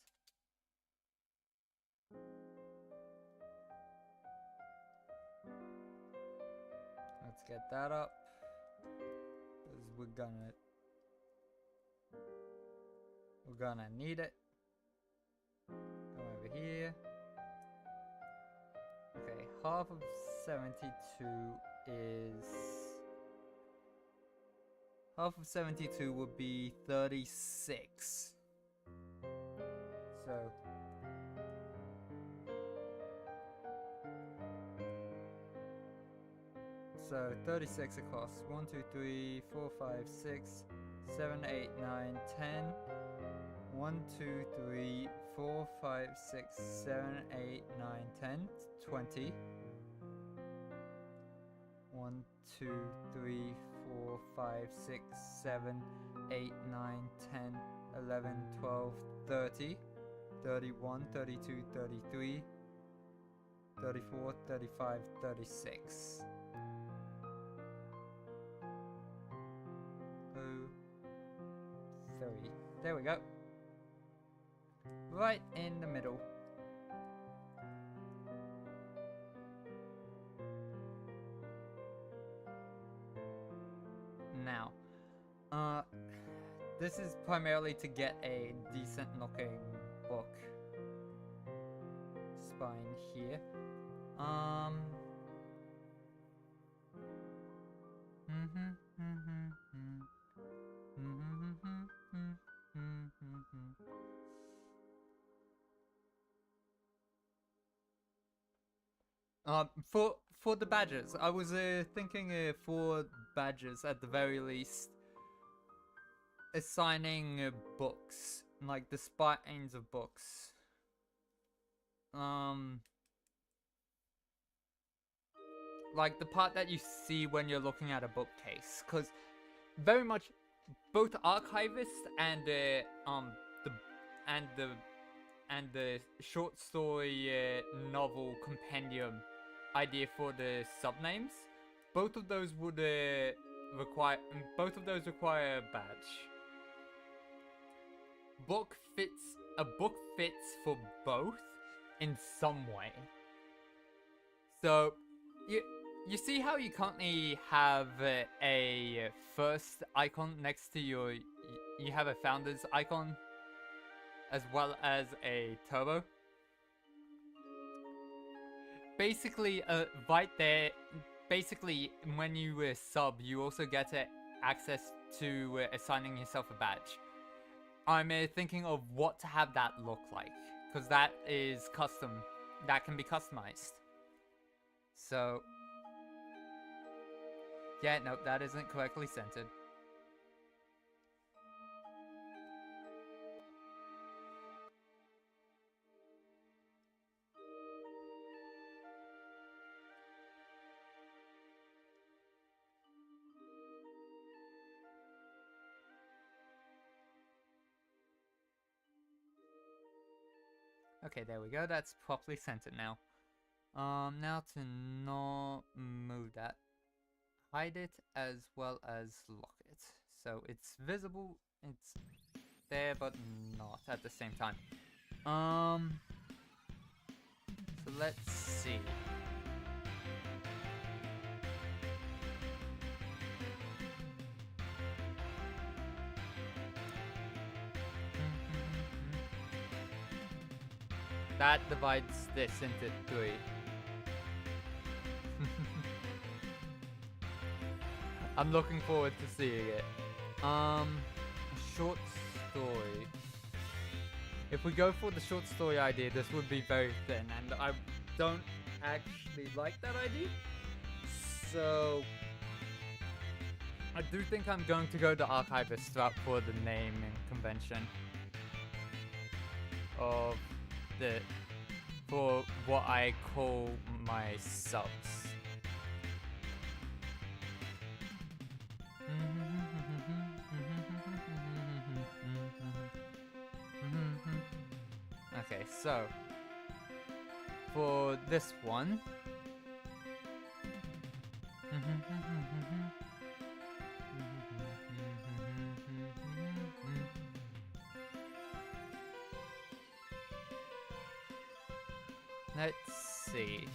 Let's get that up, because we're gonna need it. Come over here. Okay, half of 72 is... Half of 72 would be 36. So 36 across 1, 2, 3, 4, 5, 6, 7, 8, 9, 10. 1, 2, 3, 4, 5, 6, 7, 8, 9, 10, 20. 1, 2, 3, 4, 5, 6, 7, 8, 9, 10, 11, 12, 30, 31, 32, 33, 34, 35, 36. 2, 3. There we go. Right in the middle. Now, this is primarily to get a decent looking book spine here. For the badges, I was thinking for badges at the very least, assigning books, like the spines of books. Like the part that you see when you're looking at a bookcase, because very much both Archivist and the short story novel compendium idea for the subnames, both of those would require a badge. A book fits for both in some way. So you see how you currently have a first icon next to you have a founder's icon as well as a turbo. Basically, right there, basically when you sub, you also get access to assigning yourself a badge. I'm thinking of what to have that look like, because that is custom, that can be customized. So, yeah, nope, that isn't correctly centered. Okay, there we go. That's properly centered now. Now to not move that, hide it as well as lock it. So it's visible, it's there, but not at the same time. So let's see. That divides this into 3. I'm looking forward to seeing it. Short story. If we go for the short story idea, this would be very thin, and I don't actually like that idea. So I do think I'm going to go the Archivist route for the naming convention of for what I call my subs. Okay, so for this one, Let's see.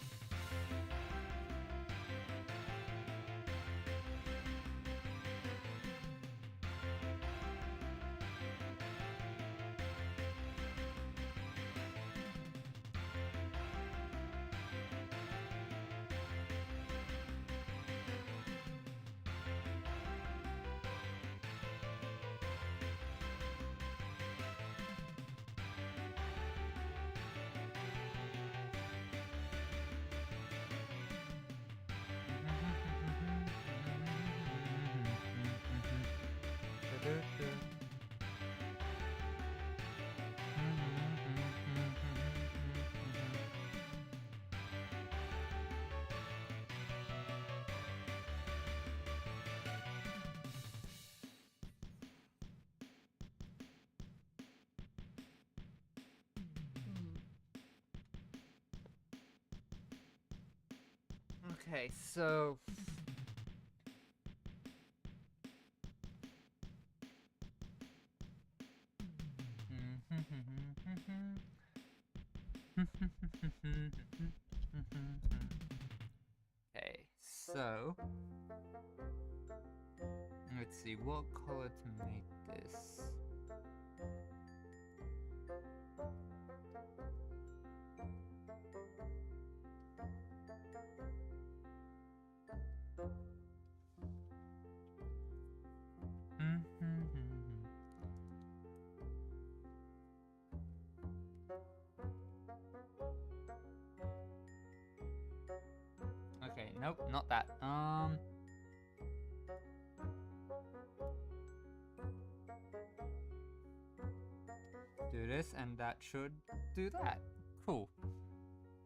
Okay, so okay, so let's see what color to make this. Okay, nope, not that. Do this, and that should do that. Cool.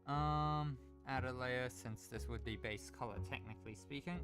Add a layer since this would be base color, technically speaking.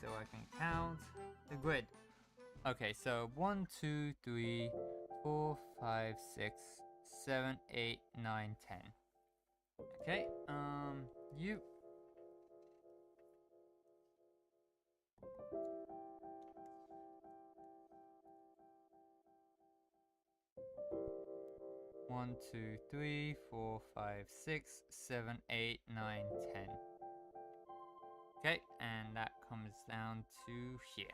So I can count the grid. Okay, so 1, 2, 3, 4, 5, 6, 7, 8, 9, 10. Okay, you. One, 2, 3, 4, 5, 6, 7, 8, 9, 10. Okay, and that comes down to here.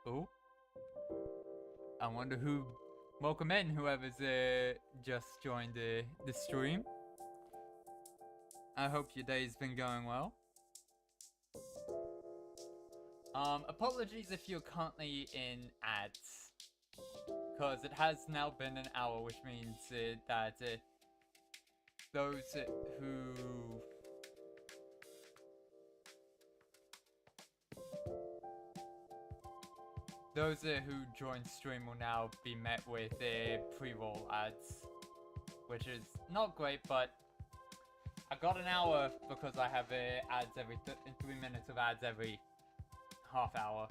Oh, I wonder who. Welcome in, whoever's just joined the stream. I hope your day's been going well. Apologies if you're currently in ads, because it has now been an hour, which means that those who join stream will now be met with pre-roll ads, which is not great, but I got an hour because I have ads every 3 minutes of ads every half hour.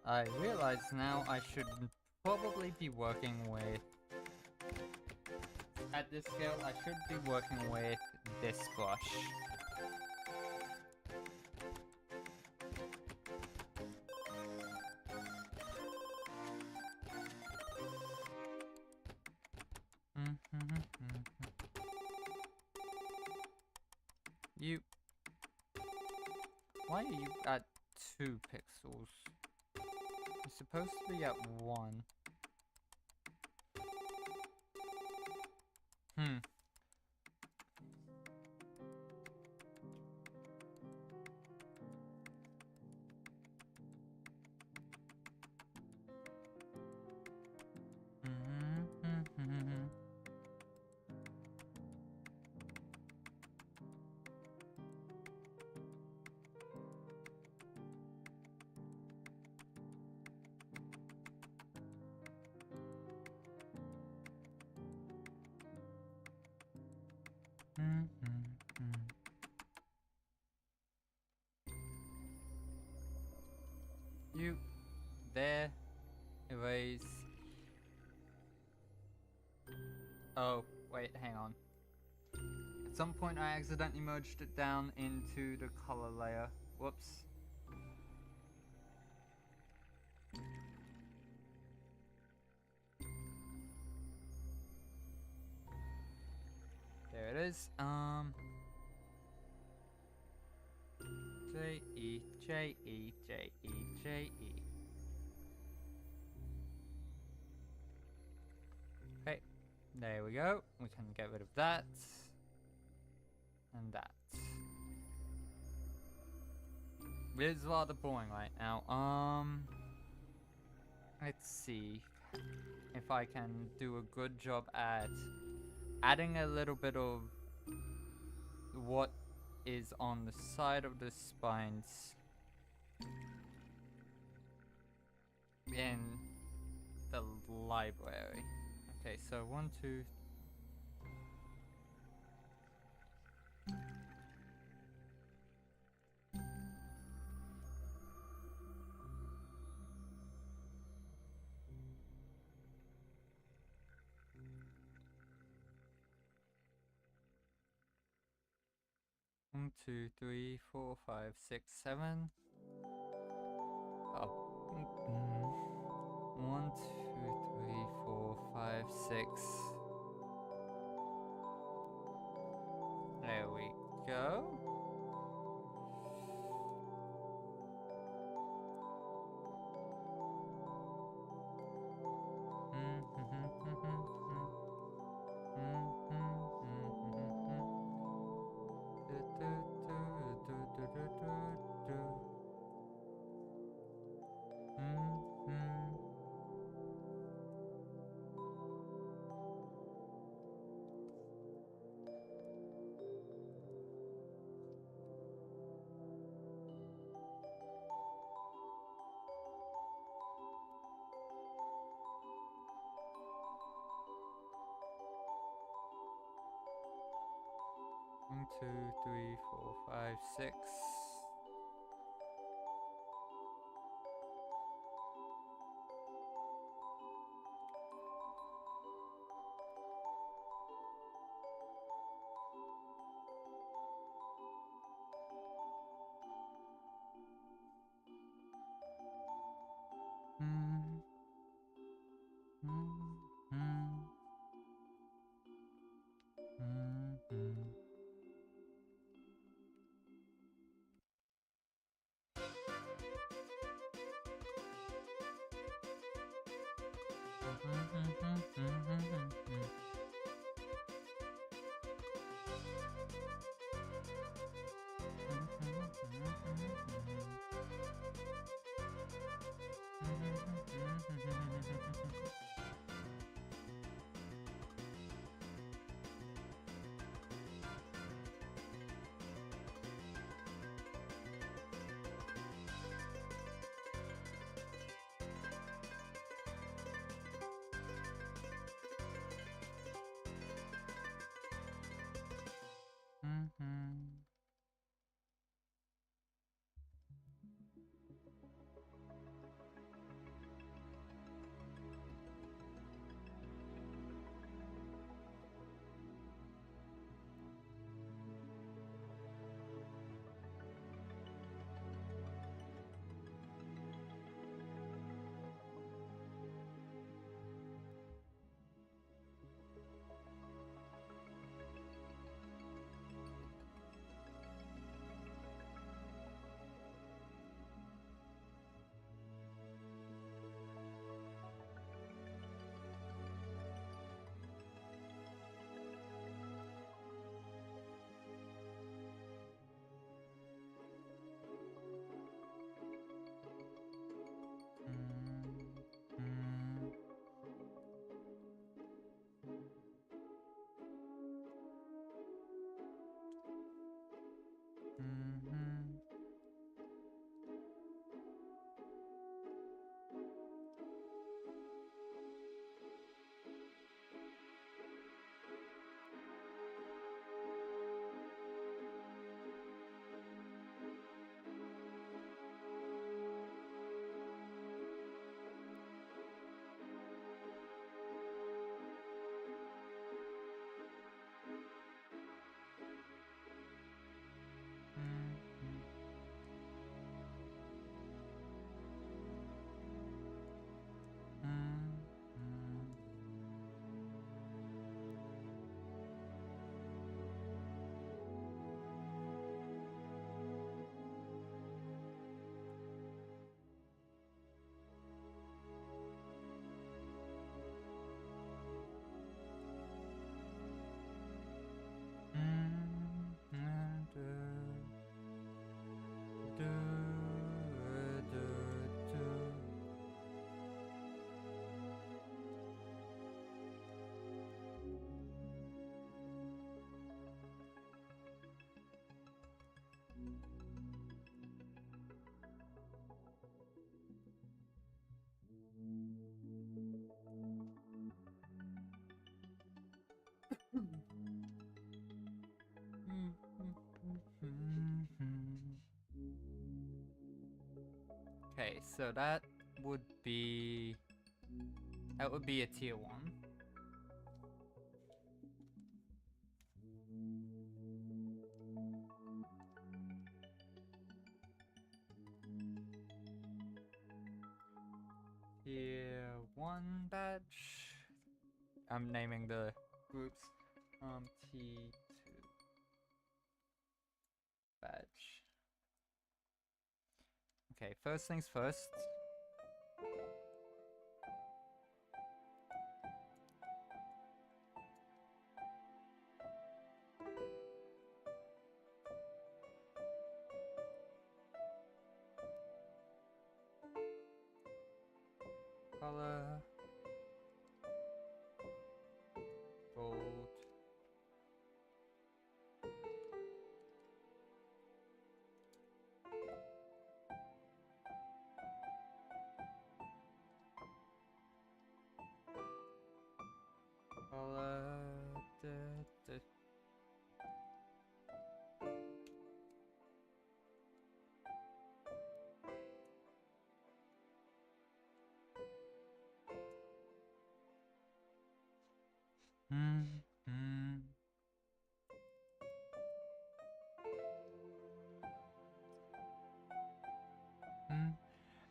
I realize now I should probably be working with... At this scale, I should be working with this brush. You... Why are you at 2 pixels? You're supposed to be at 1. You... There. Erase. Oh, wait, hang on. At some point I accidentally merged it down into the color layer. Whoops. There it is. J-E, J-E, J-E, J-E. Okay, there we go. We can get rid of that. And that. It is rather boring right now. Let's see if I can do a good job at adding a little bit of what is on the side of the spines in the library. Okay, so 1, 2. One, 2, 3, 4, 5, 6, 7. Oh. 1, 2, 3, 4, 5, 6. There we go. One, 2, 3, 4, 5, 6. Okay, so would be that would be a tier 1. Tier 1 badge. I'm naming the groups. T2 badge. Okay, first things first. Color. Gold. Color.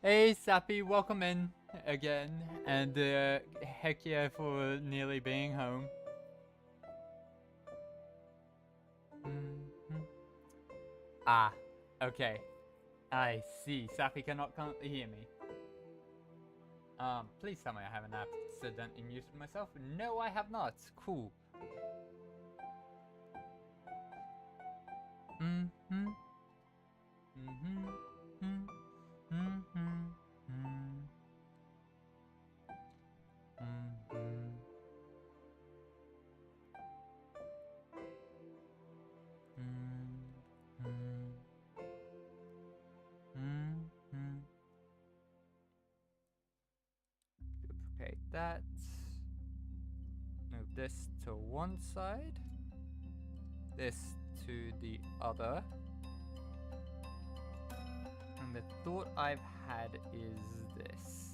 Hey Sappy, welcome in again, and heck yeah for nearly being home. Ah, okay. I see. Sappy cannot currently hear me. Please tell me I haven't accidentally muted myself. No, I have not. Cool. Mm-hmm. Mm-hmm. Mm-hmm. Mm-hmm. Duplicate that. Move this to one side. This to the other. And the thought I've had is this.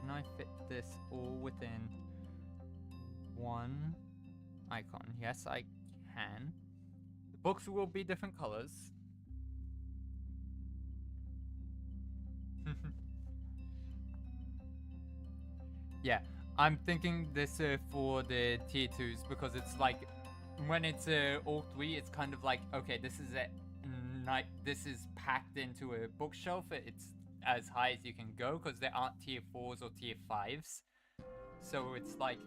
Can I fit this all within one icon? Yes, I can. The books will be different colors. Yeah, I'm thinking this for the tier 2s because it's like when it's all three, it's kind of like, okay, this is this is packed into a bookshelf. It's as high as you can go because there aren't tier 4s or tier 5s. So it's like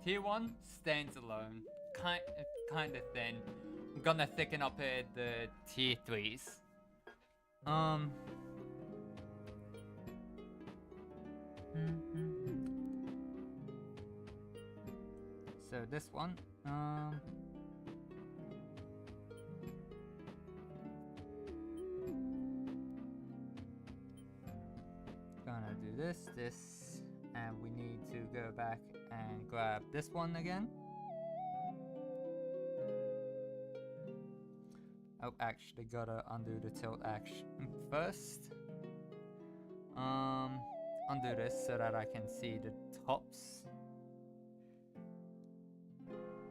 tier 1 stands alone, kind of thin. I'm gonna thicken up the tier 3s. So this one, gonna do this, and we need to go back and grab this one again. Oh, actually gotta undo the tilt action first. Undo this so that I can see the tops.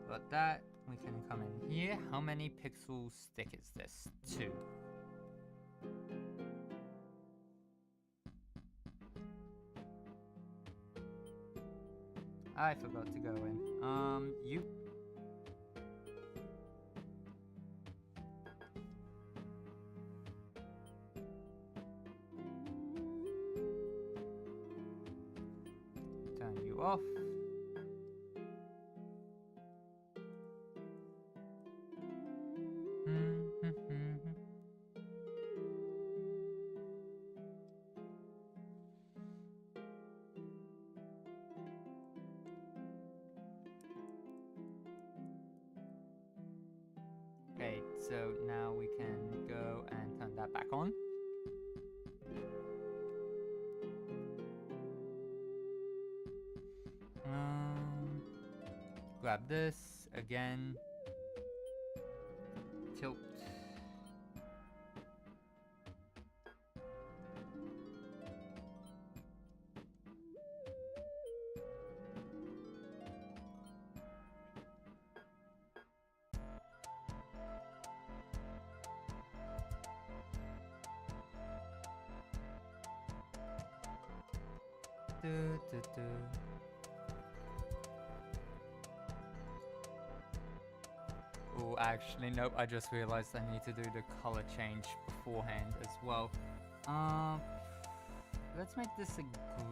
Got that. We can come in here. How many pixels thick is this? 2. I forgot to go in. You. Turn you off. Okay, so now we can go and turn that back on. Grab this again. Tilt. Oh, actually, nope. I just realized I need to do the color change beforehand as well. Let's make this a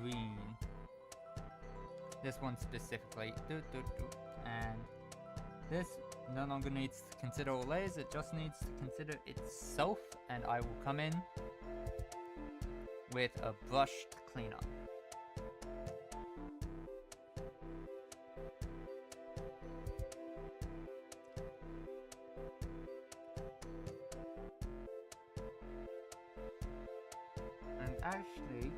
green. This one specifically. And this no longer needs to consider all layers. It just needs to consider itself. And I will come in with a brush cleanup. Actually,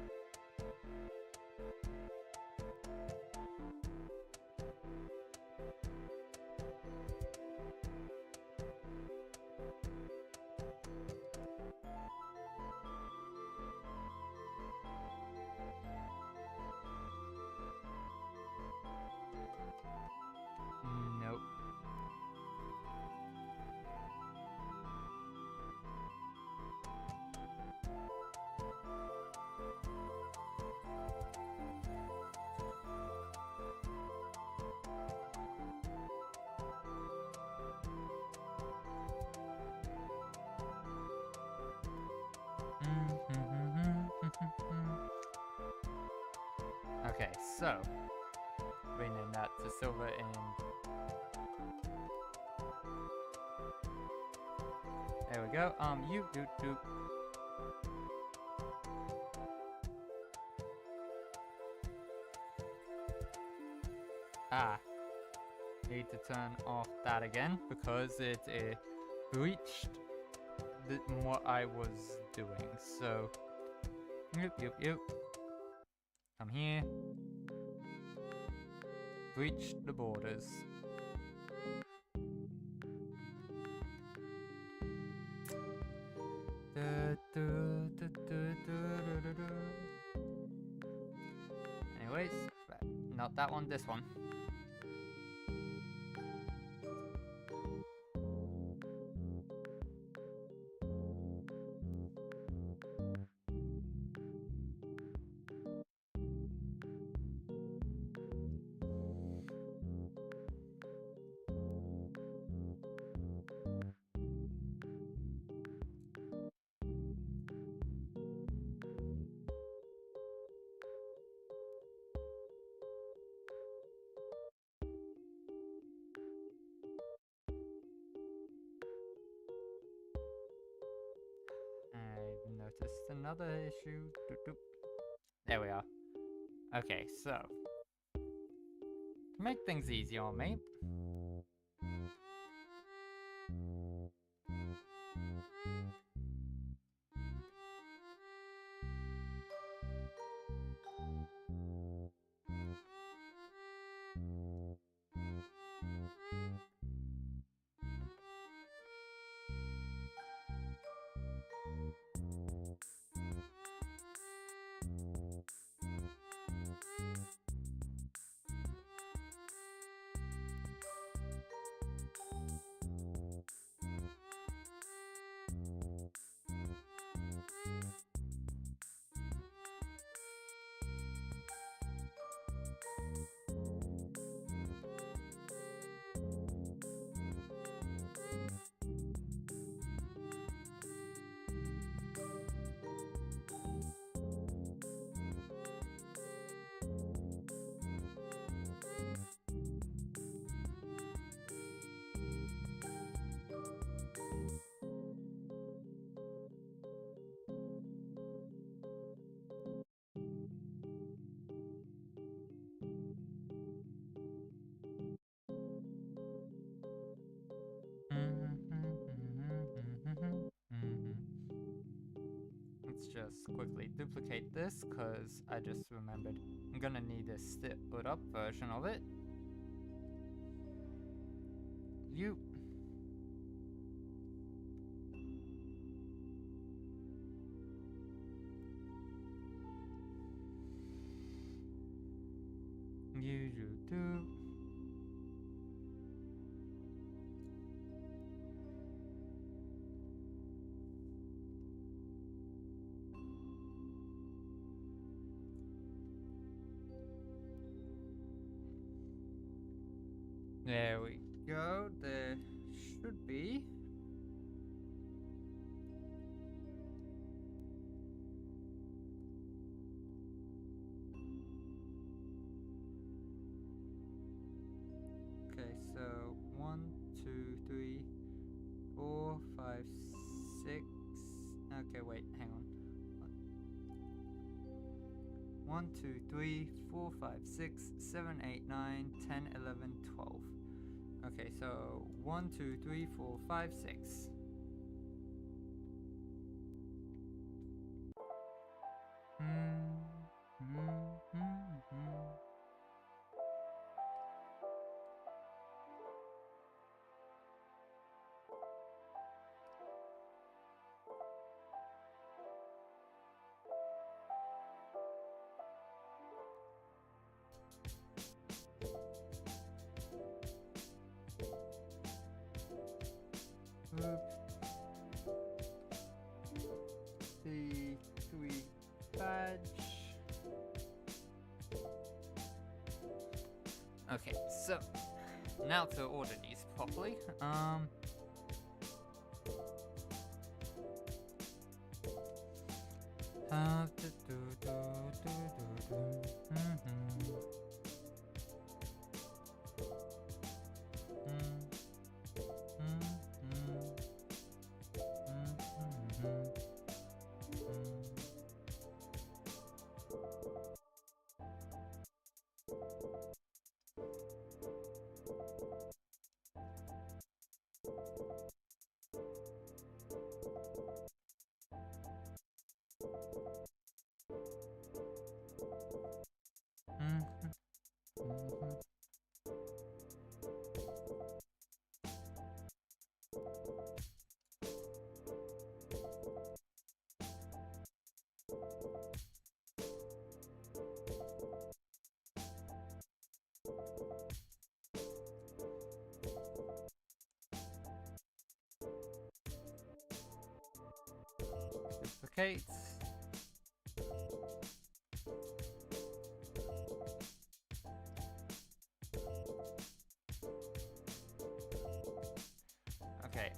so rename that to silver and there we go. You do. Need to turn off that again because it breached what I was doing. So, you. Come here. Breach the borders. Anyways, not that one, this one. Noticed another issue. There we are. Okay, so to make things easy on me, let's just quickly duplicate this because I just remembered I'm gonna need a stood up version of it. You do. There we go. There should be. Okay, so 1, 2, 3, 4, 5, 6. Okay, wait, hang on. 1, 2, 3, 4, 5, 6, 7, 8, 9, 10, 11, 12. Okay, so 1, 2, 3, 4, 5, 6. C3 badge. Okay, so now to order these properly. replicate. Okay,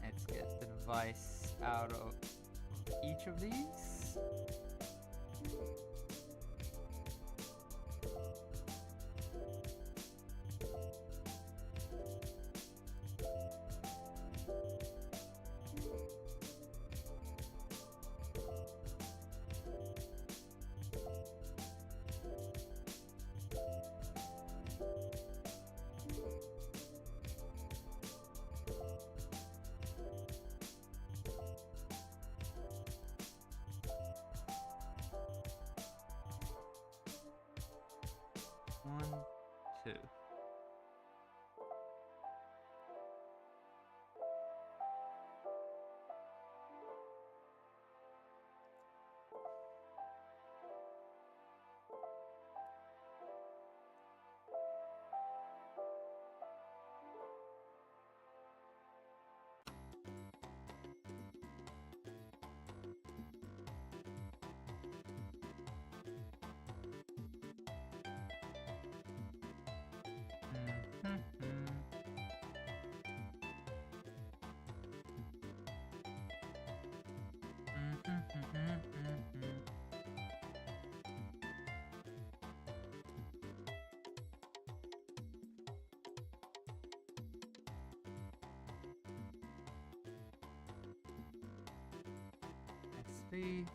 let's get the device out of each of these. One, two. XP.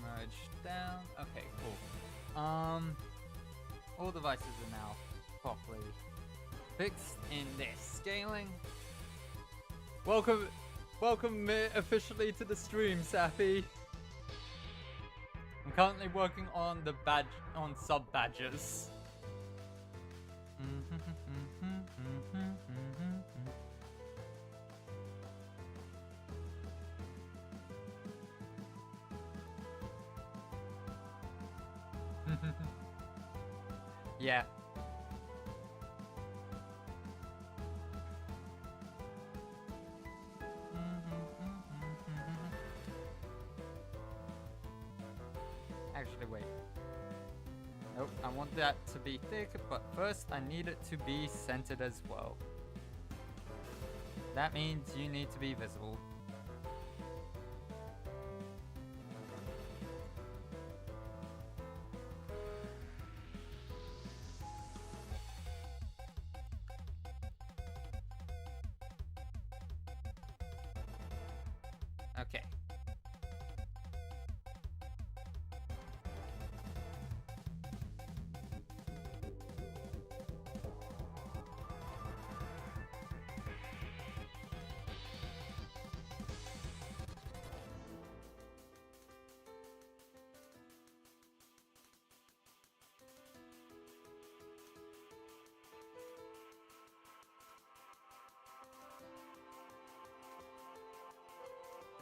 Merge down. Okay, cool. All devices are now properly fixed in this scaling. Welcome officially to the stream, Sappy. I'm currently working on the sub badges. Yeah. Actually, wait. Nope, I want that to be thick, but first I need it to be centered as well. That means you need to be visible. Okay.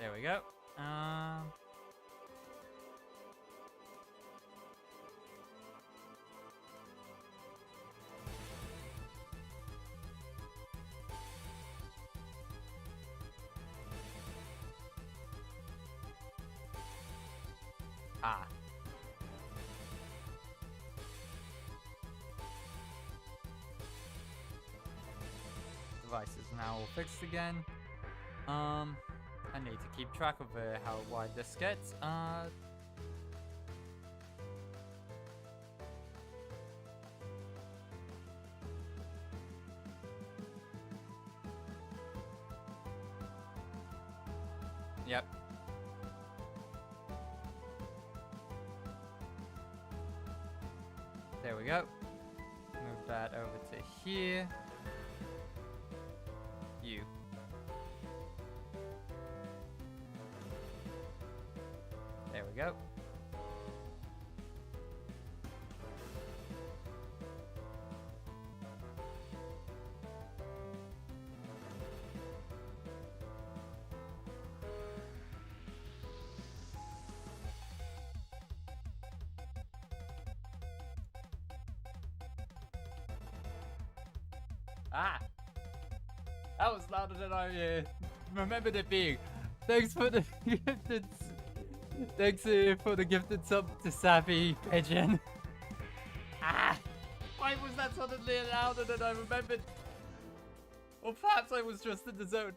There we go. Ah. Device is now all fixed again. I need to keep track of how wide this gets. Yep. There we go. Move that over to here. You. There we go. Ah! That was louder than I remembered it being. Thanks for the gifted. Thanks for the gifted sub to Sappy Pigeon. Ah! Why was that suddenly louder than I remembered? Or perhaps I was just in the zone.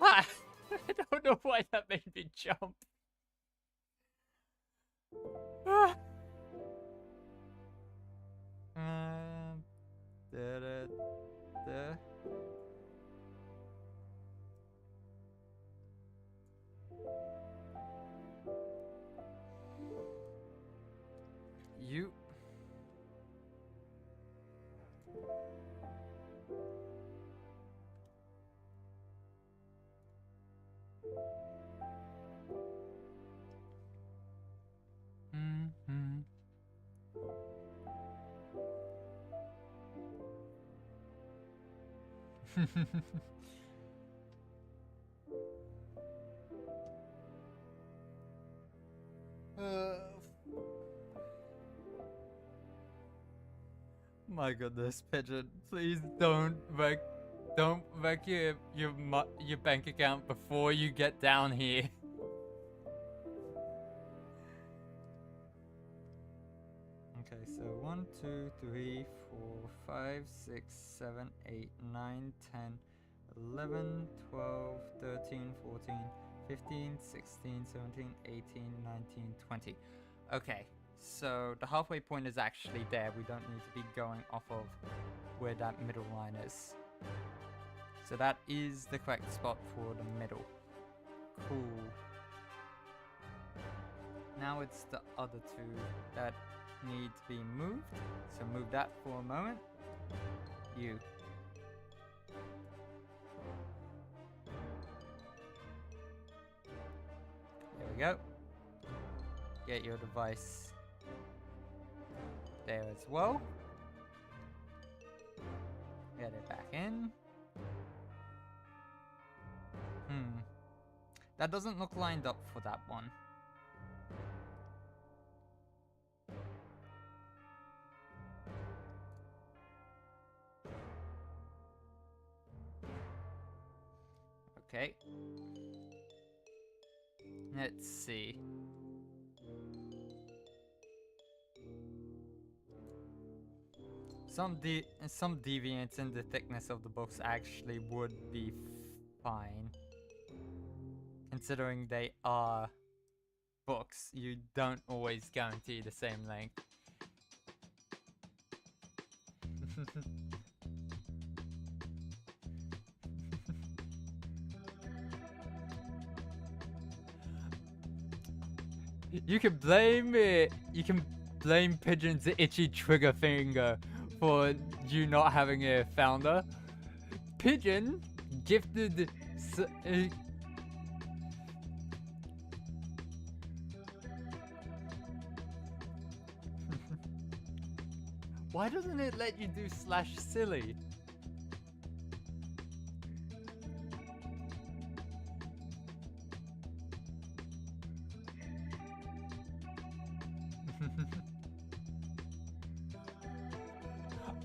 Ah, I don't know why that made me jump. Ah. You. My goodness, Pigeon, please don't wreck your bank account before you get down here. Okay, so 1, 2, 3, 4, 5, 6, 7, 8, 9, 10, 11, 12, 13, 14, 15, 16, 17, 18, 19, 20. Okay, so the halfway point is actually there. We don't need to be going off of where that middle line is. So that is the correct spot for the middle. Cool. Now it's the other two that need to be moved. So move that for a moment. You. There we go. Get your device there as well. Get it back in. That doesn't look lined up for that one. Okay. Let's see. Some deviance in the thickness of the books actually would be fine. Considering they are books, you don't always guarantee the same length. You can blame it. You can blame Pigeon's itchy trigger finger for you not having a founder. Pigeon gifted. Why doesn't it let you do /silly?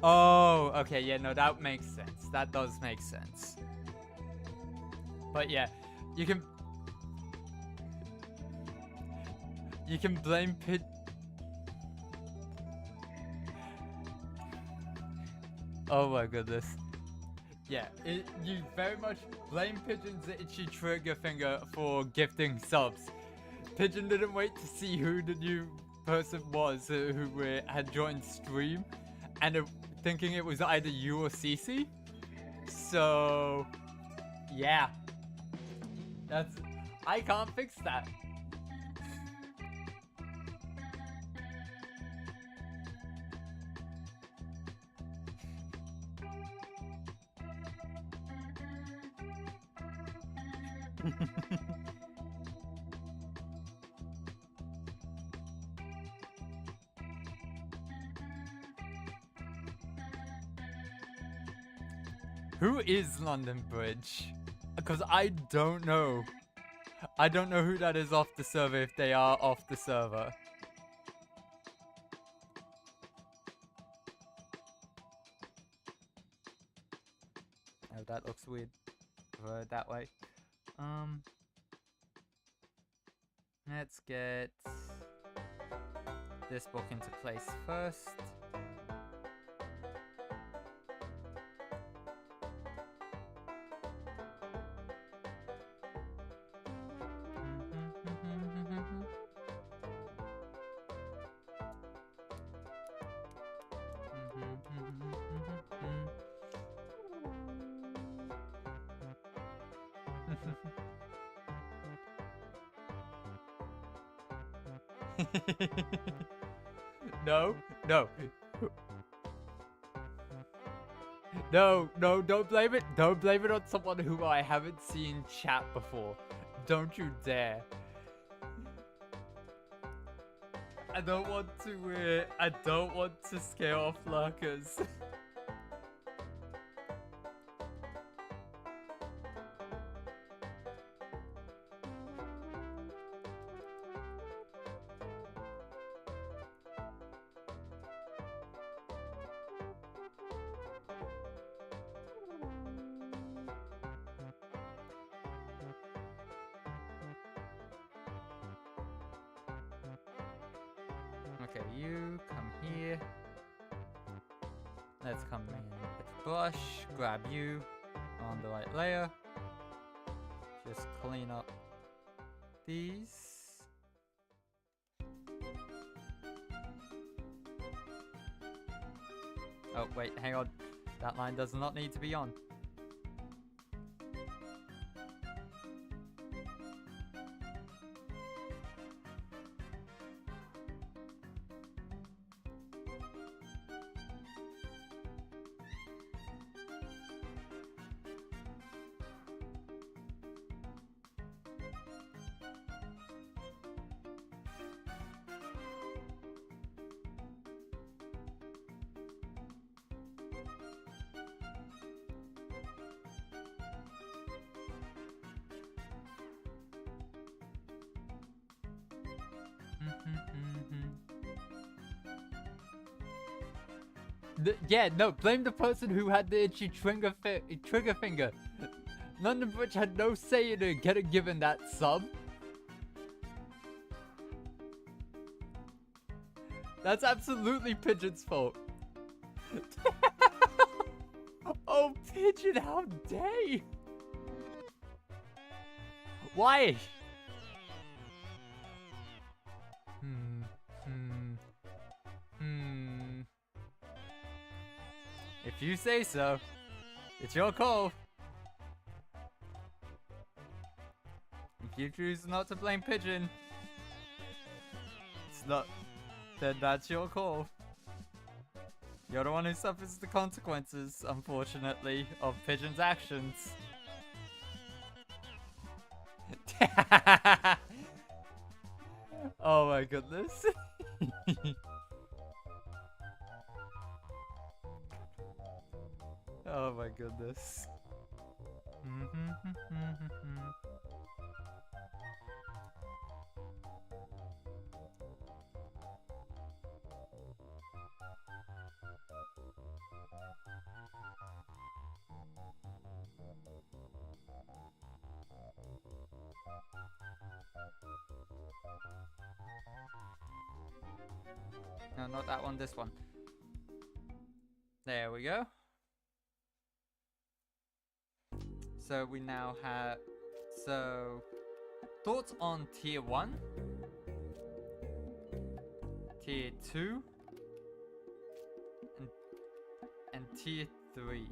Oh, okay, yeah, no, that makes sense. That does make sense. But yeah, you can blame Oh my goodness. Yeah, you very much blame Pigeon's itchy trigger finger for gifting subs. Pigeon didn't wait to see who the new person was who had joined stream, and thinking it was either you or Cece. So, yeah. I can't fix that. Who is London Bridge? Because I don't know. I don't know who that is off the server if they are off the server. Oh, that looks weird. That way. Let's get this book into place first. No. No, don't blame it. Don't blame it on someone who I haven't seen chat before. Don't you dare. I don't want to scare off lurkers. Okay, you come here. Let's come in with brush, grab you on the right layer. Just clean up these. Oh, wait, hang on. That line does not need to be on. Yeah, no, blame the person who had the itchy trigger finger. London Bridge had no say in getting given that sub. That's absolutely Pigeon's fault. Oh, Pigeon, how dare you? Why? If you say so, it's your call. If you choose not to blame Pigeon, then that's your call. You're the one who suffers the consequences, unfortunately, of Pigeon's actions. Oh my goodness. Oh my goodness. No, not that one, this one. There we go. So we now have... So... Thoughts on Tier 1? Tier 2? And Tier 3.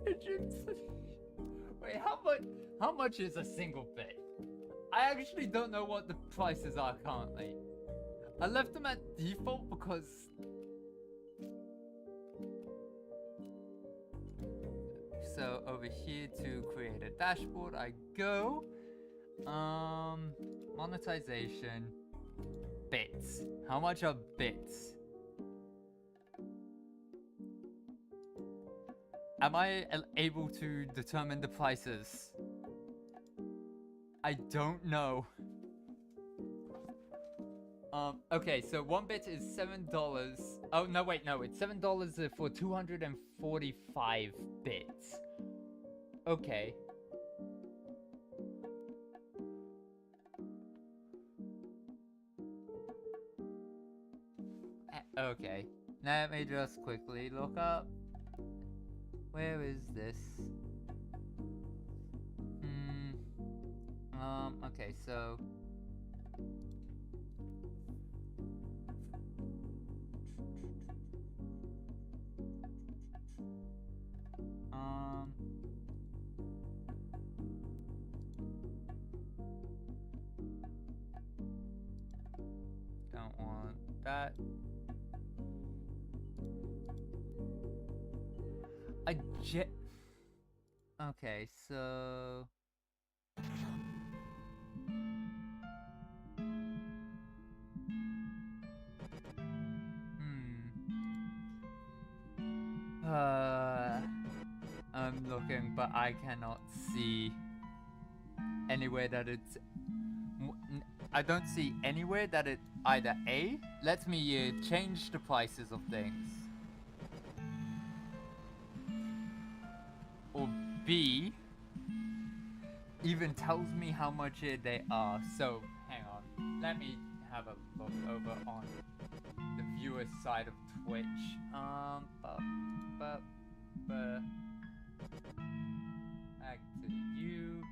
Pigeons. Wait, how much is a single bit? I actually don't know what the prices are currently. I left them at default because... So over here to create a dashboard I go. Monetization. Bits. How much are bits? Am I able to determine the prices? I don't know. Okay, so 1 bit is $7. Oh, no, wait, no, it's $7 for 245 bits. Okay. Okay. Let me just quickly look up. Where is this? Okay, so... Don't want that. Okay, so... I'm looking, but I cannot see anywhere that it's... I don't see anywhere that it either A, lets me change the prices of things, or B, even tells me how much they are. So, hang on. Let me have a look over on the viewer side of Twitch. Back to you.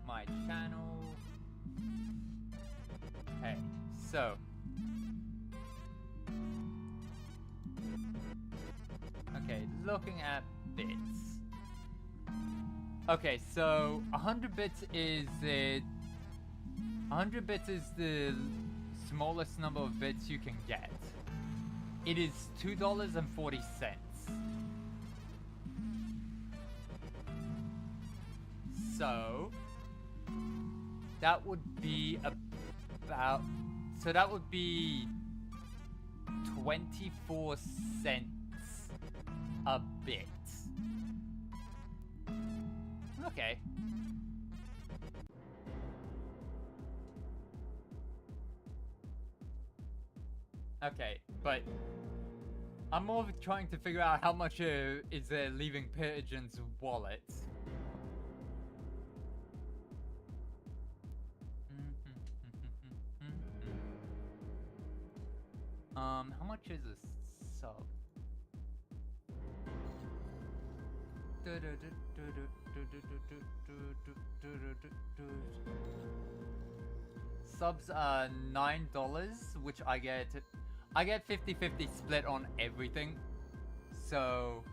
My channel. Okay, so. Okay, looking at bits. Okay, so 100 bits is 100 bits is the smallest number of bits you can get. It is $2.40. So that would be about, so that would be 24 cents a bit. Okay. Okay, but I'm more trying to figure out how much is leaving Pigeon's wallet. How much is a sub? Subs are $9, which I get 50-50 split on everything. So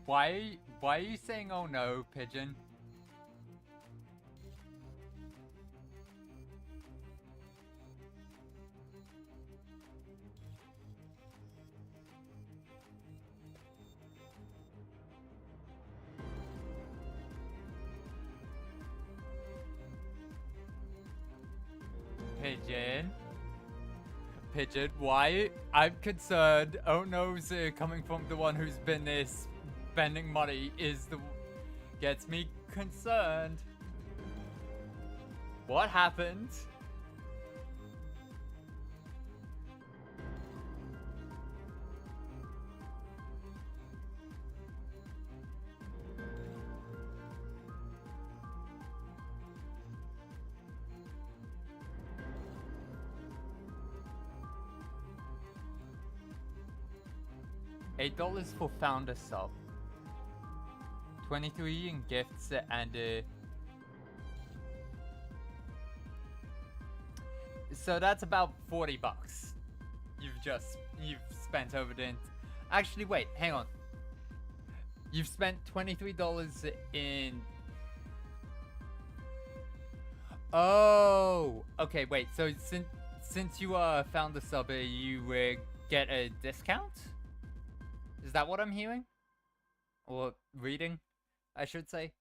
why are you saying oh no, Pigeon? Pigeon, why? I'm concerned. Oh no's coming from the one who's been spending money gets me concerned. What happened? $8 for founder sub. 23 in gifts and so that's about $40 you've spent over the actually wait, hang on. You've spent $23 in oh, okay, wait. So since you found the sub, you get a discount? Is that what I'm hearing? Or reading, I should say.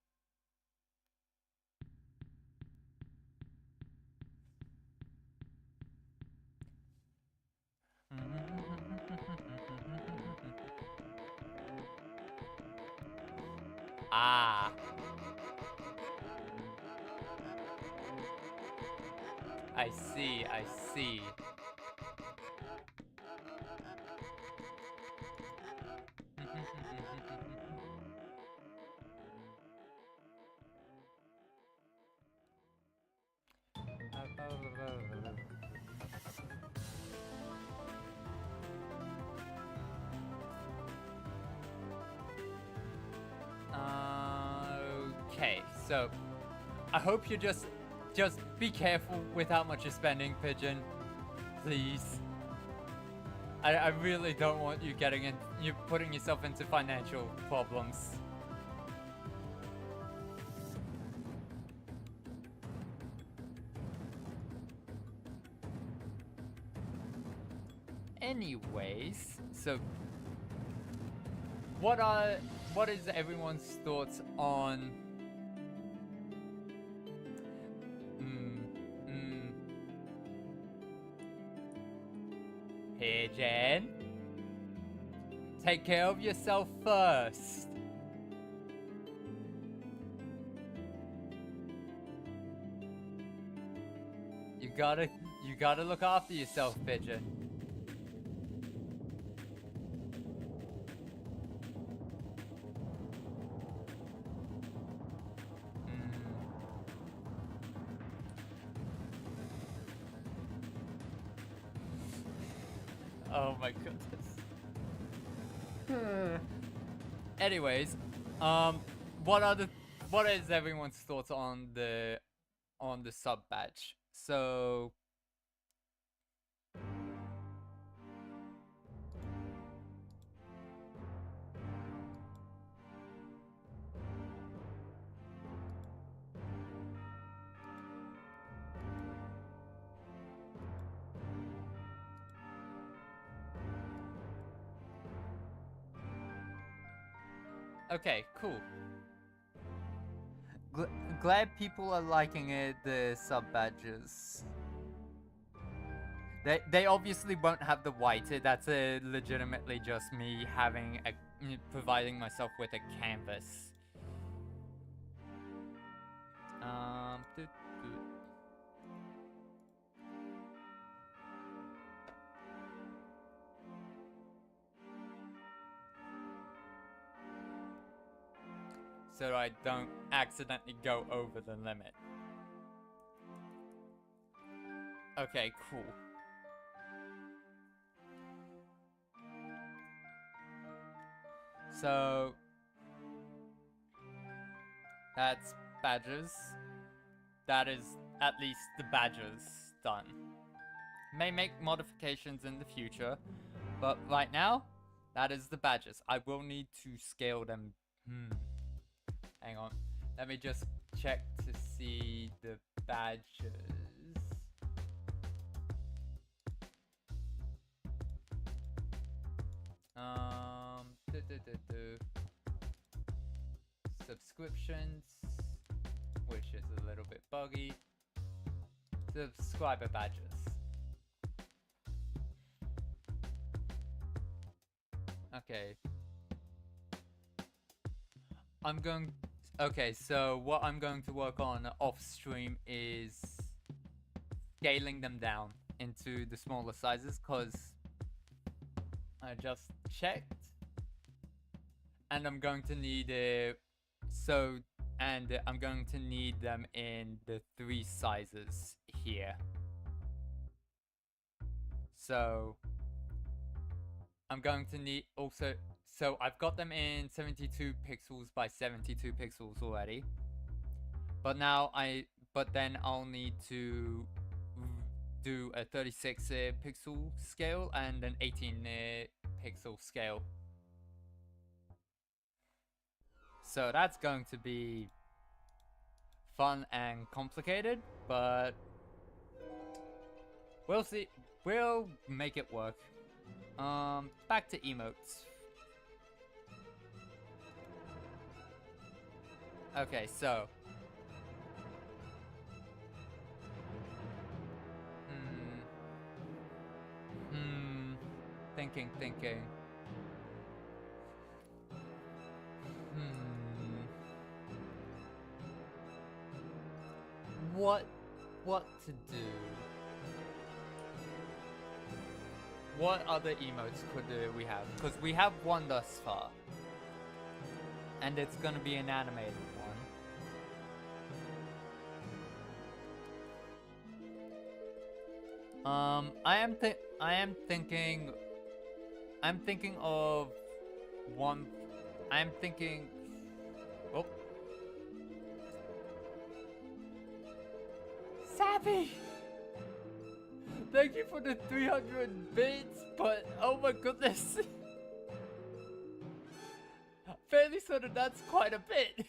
Ah. I see, I see. Okay, so I hope you just be careful with how much you're spending, Pigeon. Please. I really don't want you you putting yourself into financial problems. Anyways, so what is everyone's thoughts on Pigeon? Take care of yourself first. You gotta look after yourself, Pigeon. Oh my goodness. Anyways, what is everyone's thoughts on the sub badge? So okay, cool. Glad people are liking it, the sub badges. They obviously won't have the white. That's legitimately just me providing myself with a canvas. so I don't accidentally go over the limit. Okay, cool. So that's badges. That is at least the badges done. May make modifications in the future, but right now, that is the badges. I will need to scale them. Hang on. Let me just check to see the badges. Subscriptions, which is a little bit buggy. Subscriber badges. Okay. Okay, so what I'm going to work on off stream is scaling them down into the smaller sizes, because I just checked and I'm going to need I'm going to need them in the 3 sizes here. So I'm going to need also, so I've got them in 72 pixels by 72 pixels already. But then I'll need to do a 36 pixel scale and an 18 pixel scale. So that's going to be fun and complicated, but we'll see. We'll make it work. Back to emotes. Okay, so thinking. What to do? What other emotes could we have? Because we have one thus far, and it's gonna be an animated one. I'm thinking of one. Oh. Savvy! Thank you for the 300 bits, but oh my goodness. Fairly certain that's quite a bit.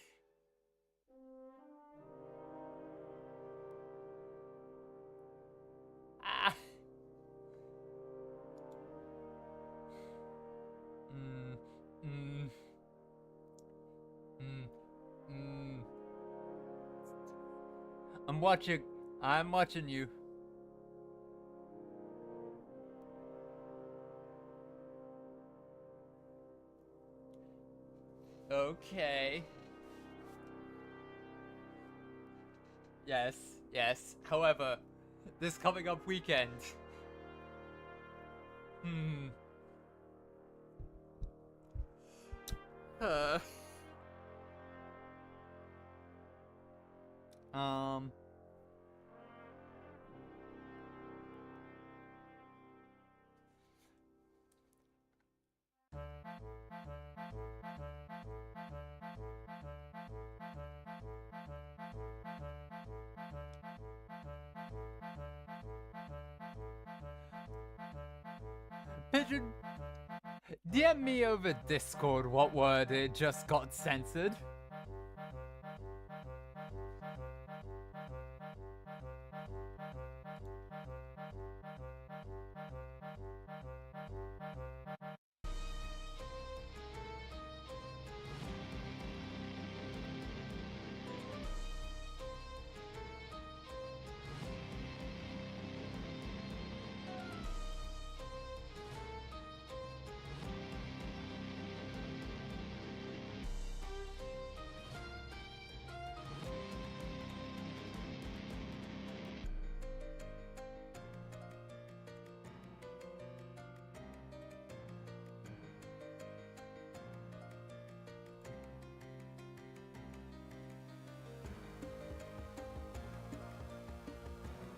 I'm watching you. Okay. Yes. However, this coming up weekend. Pigeon, DM me over Discord what word it just got censored.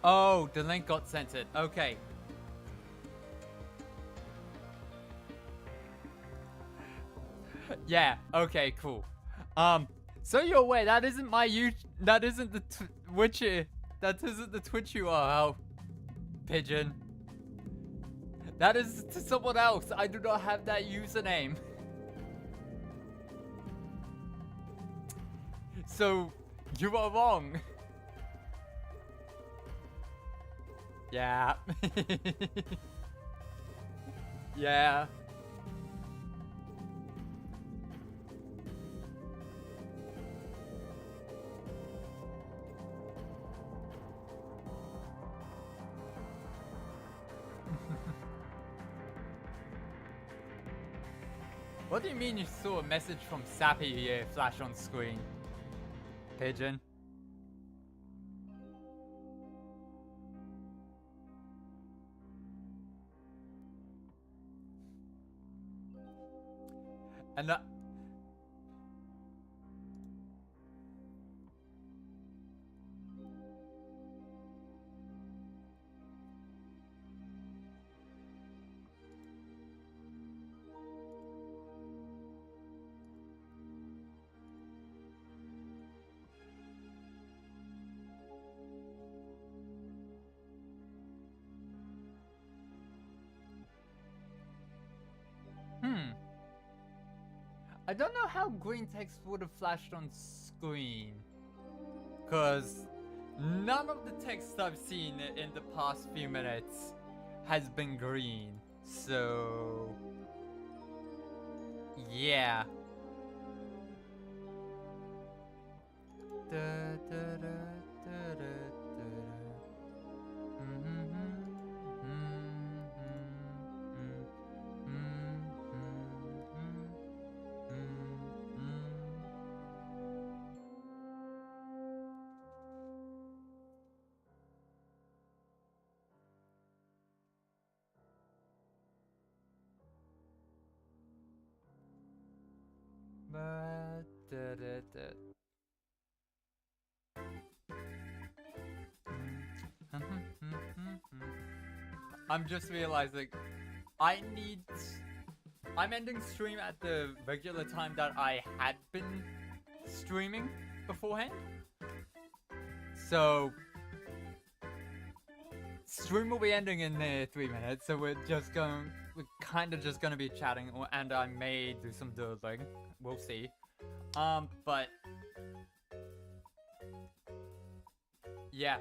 Oh, the link got censored. Okay. Yeah. Okay. Cool. So you're aware that isn't my that isn't the Twitch. That isn't the Twitch URL. Pigeon. That is to someone else. I do not have that username. So you are wrong. Yeah. Yeah. What do you mean you saw a message from Sappy flash on screen? Pigeon. And I don't know how green text would have flashed on screen. Because none of the text I've seen in the past few minutes has been green. So... yeah. I'm just realizing I'm ending stream at the regular time that I had been streaming beforehand. So stream will be ending in 3 minutes, so we're kind of just gonna be chatting, and I may do some doodling. We'll see. But yeah,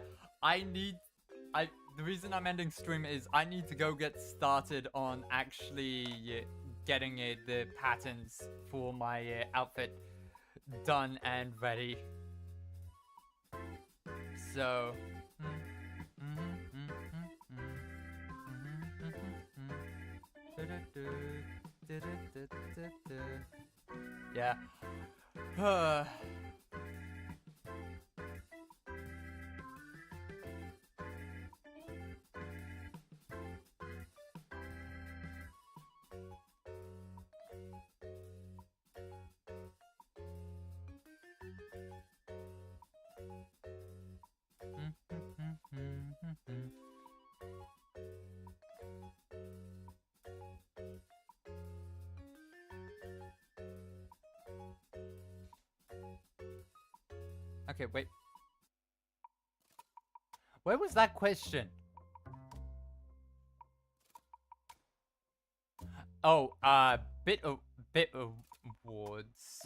the reason I'm ending stream is I need to go get started on actually getting the patterns for my outfit done and ready. So yeah. Okay, wait. Where was that question? Oh, bit awards.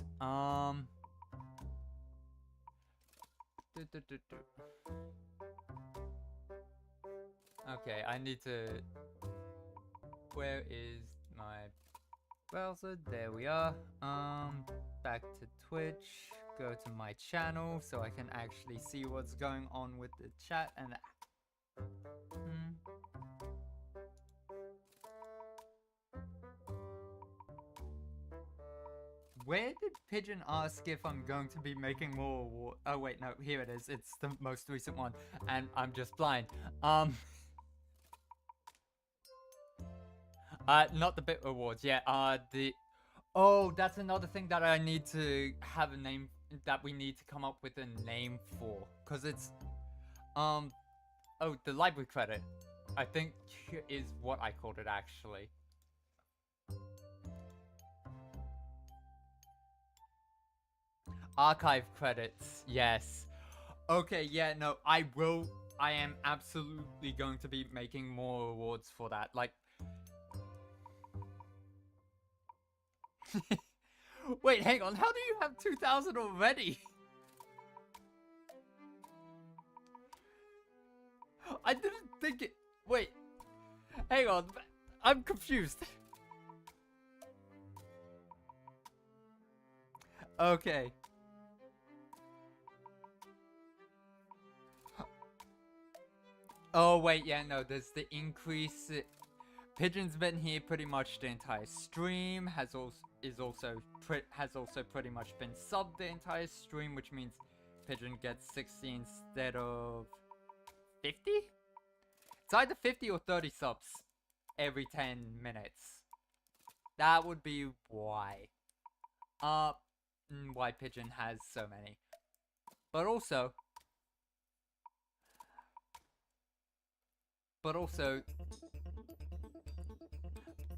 Okay, I need to... Where is my browser? There we are. Back to Twitch. Go to my channel so I can actually see what's going on with the chat and... Where did Pigeon ask if I'm going to be making more awards? Oh wait, no, here it is. It's the most recent one, and I'm just blind. Not the bit awards. Yeah. Oh, that's another thing that I need to have a name. That we need to come up with a name for, cause it's Oh, the library credit. I think is what I called it actually. Archive credits, yes. Okay, yeah, no, I am absolutely going to be making more rewards for that. Like, wait, hang on, how do you have 2,000 already? I didn't think it. Wait, hang on, I'm confused. Okay. Oh wait, yeah, no, there's the increase. Pigeon's been here pretty much the entire stream. Has also pretty much been subbed the entire stream, which means Pigeon gets 60 instead of 50. It's either 50 or 30 subs every 10 minutes. That would be why. Why Pigeon has so many. But also,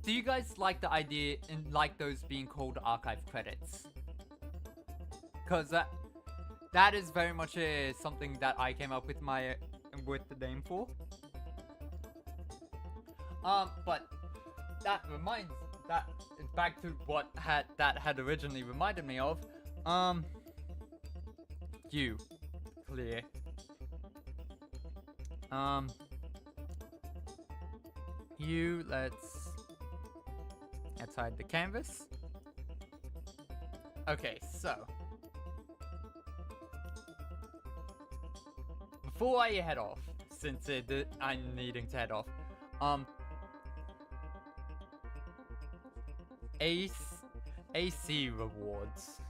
do you guys like the idea and like those being called archive credits? Cause that is very much something that I came up with with the name for. But that reminds that back to what that had originally reminded me of. You clear. Let's hide the canvas. Okay, so before I head off, since I'm needing to head off, AC rewards.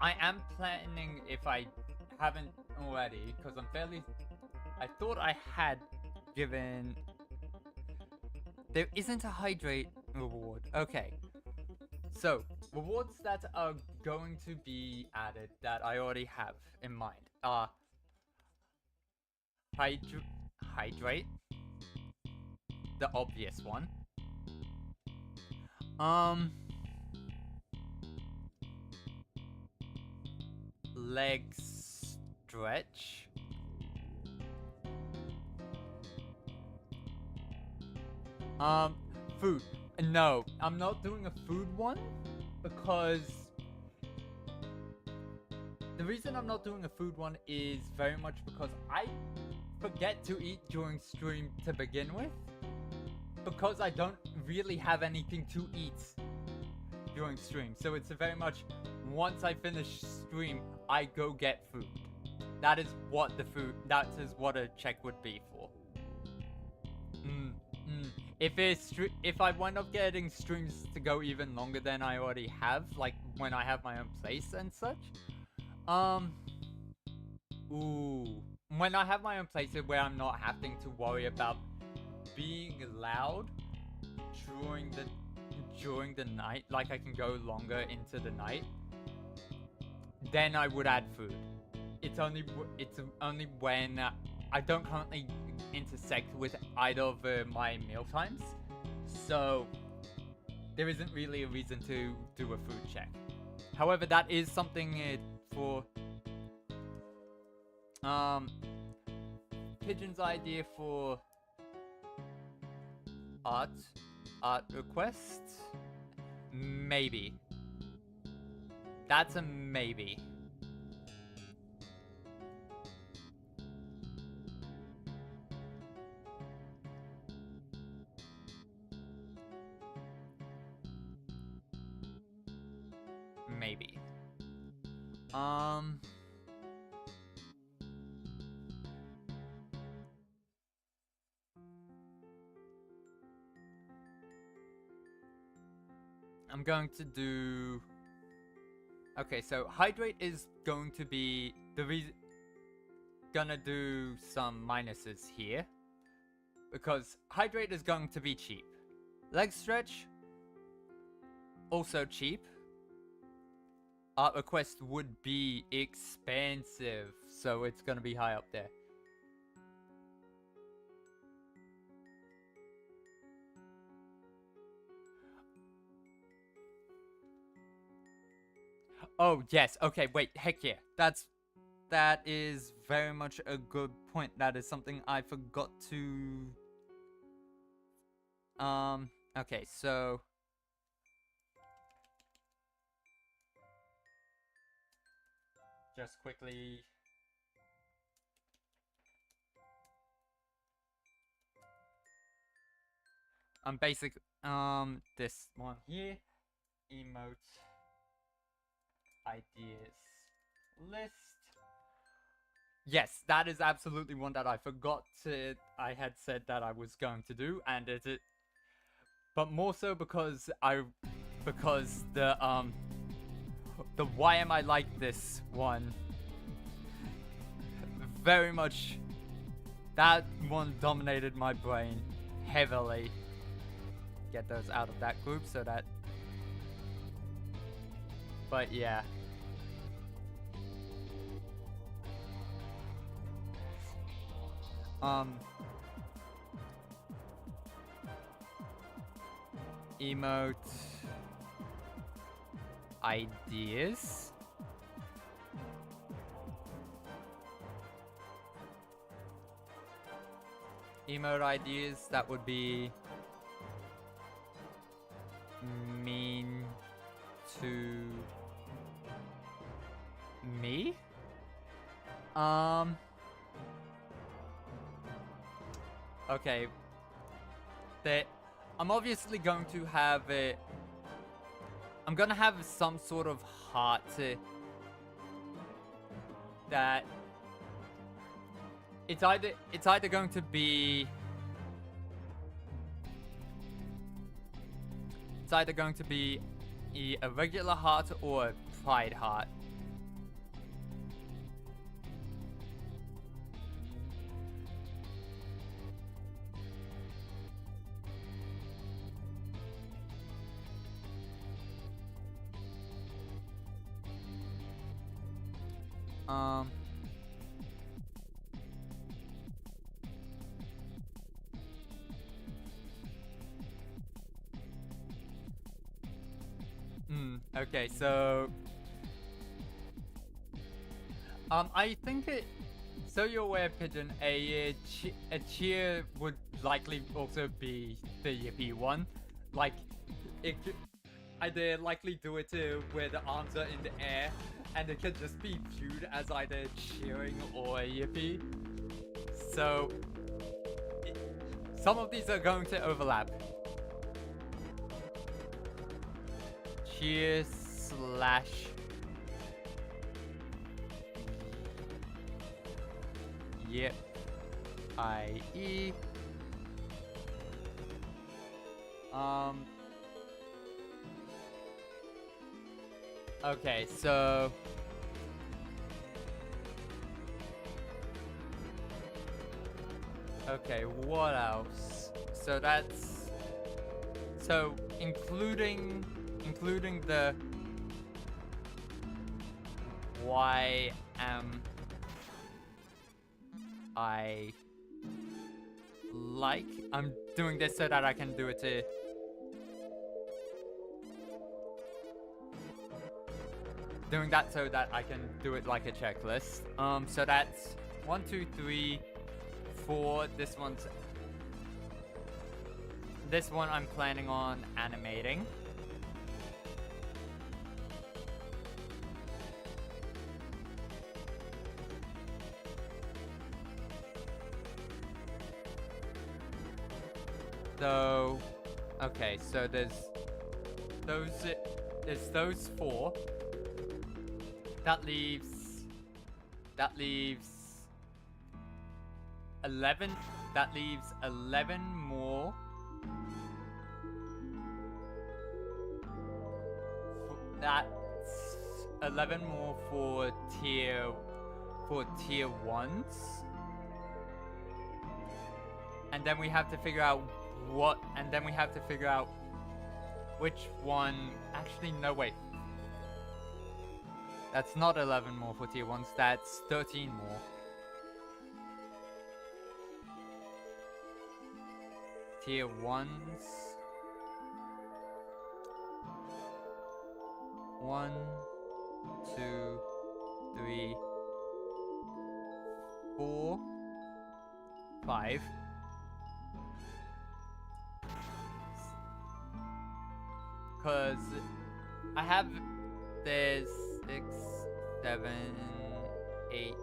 I am planning, if I haven't already, because I thought I had given... There isn't a hydrate reward. Okay. So, rewards that are going to be added that I already have in mind are... Hydrate. The obvious one. Leg stretch. Food. No, I'm not doing a food one because the reason I'm not doing a food one is very much because I forget to eat during stream to begin with, because I don't really have anything to eat during stream. So it's a very much, once I finish stream, I go get food. That is what a check would be for. If I wind up getting streams to go even longer than I already have, like when I have my own place and such, when I have my own place where I'm not having to worry about being loud during the night, like I can go longer into the night, then I would add food. It's only when I don't currently intersect with either of my meal times, so there isn't really a reason to do a food check. However, that is something for Pigeon's idea for art requests. Maybe. That's a maybe. Maybe. I'm going to do... Okay, so hydrate is going to be the reason... Gonna do some minuses here, because hydrate is going to be cheap. Leg stretch, also cheap. Art request would be expensive, so it's gonna be high up there. Oh, yes. Okay, wait. Heck yeah. That is very much a good point. That is something I forgot to... Okay, so... Just quickly... Basic, this one here. Emote. Ideas list. Yes, that is absolutely one that I forgot I had said that I was going to do, and but more so because the why am I like this one very much, that one dominated my brain heavily. Get those out of that group so that, but yeah. Emote ideas. Emote ideas, that would be mean to me. Okay. I'm obviously going to have it. I'm gonna have some sort of heart that it's either going to be a regular heart or a pride heart. Okay, so I think so you're aware, Pigeon, a cheer would likely also be the Yippee one. Like, I'd likely do it where the arms are in the air, and it could just be viewed as either cheering or a Yippee. So, some of these are going to overlap. Cheer slash yep, IE. Okay, so okay, what else? So that's including the why am I like, I'm doing this so that I can do it to doing that so that I can do it like a checklist. So that's 1, 2, 3, 4. This one I'm planning on animating. So, okay, so there's those 4. That leaves 11. That leaves 11 more. That's 11 more for tier 1s. And then we have to figure out Which one? Actually, no, wait. That's not 11 more for tier 1s, that's 13 more. Tier 1s. 1, 2, 3, 4, 5. Because I have, there's 6, 7, 8,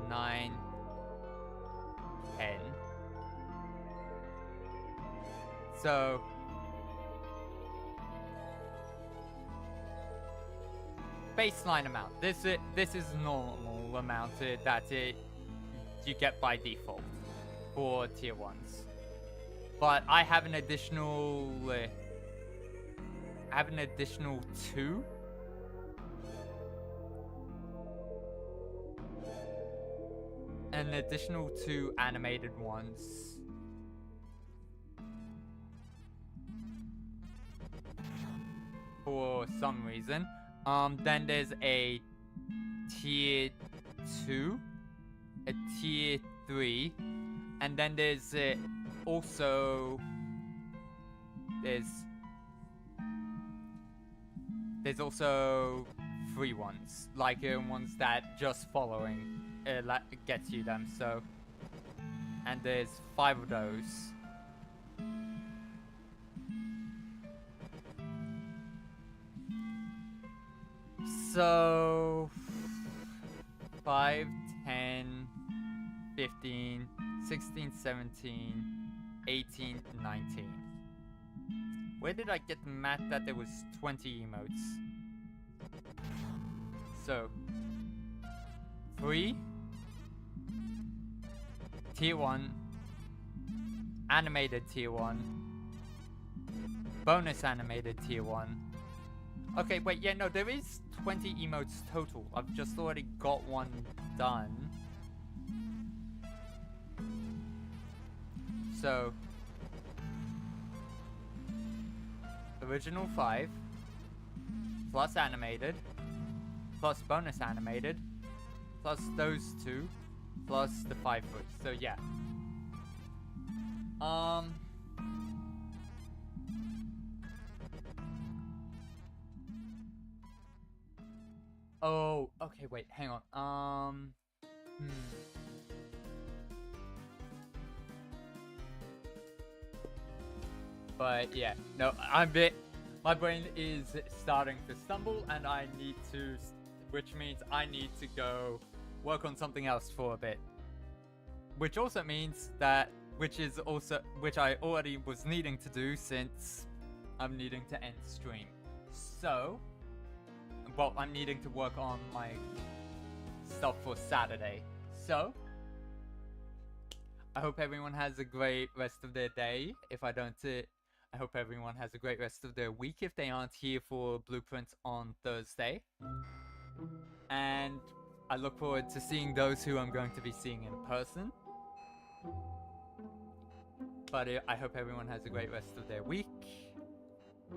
9, 10. So baseline amount. This is normal amount that you get by default for tier 1s. But I have an additional 2. An additional 2 animated ones. For some reason. Then there's a tier 2, a tier 3, and then there's also there's also free ones, like ones that just following gets you them. So, and there's 5 of those. So 5, 10, 15, 16, 17, 18, 19. Where did I get the math that there was 20 emotes? So 3 tier 1, animated tier 1, bonus animated tier 1. Okay, wait, yeah, no, there is 20 emotes total. I've just already got one done. So, original 5, plus animated, plus bonus animated, plus those 2, plus the 5 foot. So yeah. Oh, okay, wait, hang on. But yeah, no, my brain is starting to stumble, and I need to, which means I need to go work on something else for a bit. Which also means that, which I already was needing to do since I'm needing to end stream. So, well, I'm needing to work on my stuff for Saturday. So, I hope everyone has a great rest of their day. If I don't, I hope everyone has a great rest of their week if they aren't here for Blueprints on Thursday. And I look forward to seeing those who I'm going to be seeing in person. But I hope everyone has a great rest of their week.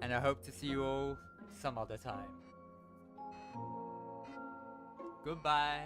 And I hope to see you all some other time. Goodbye.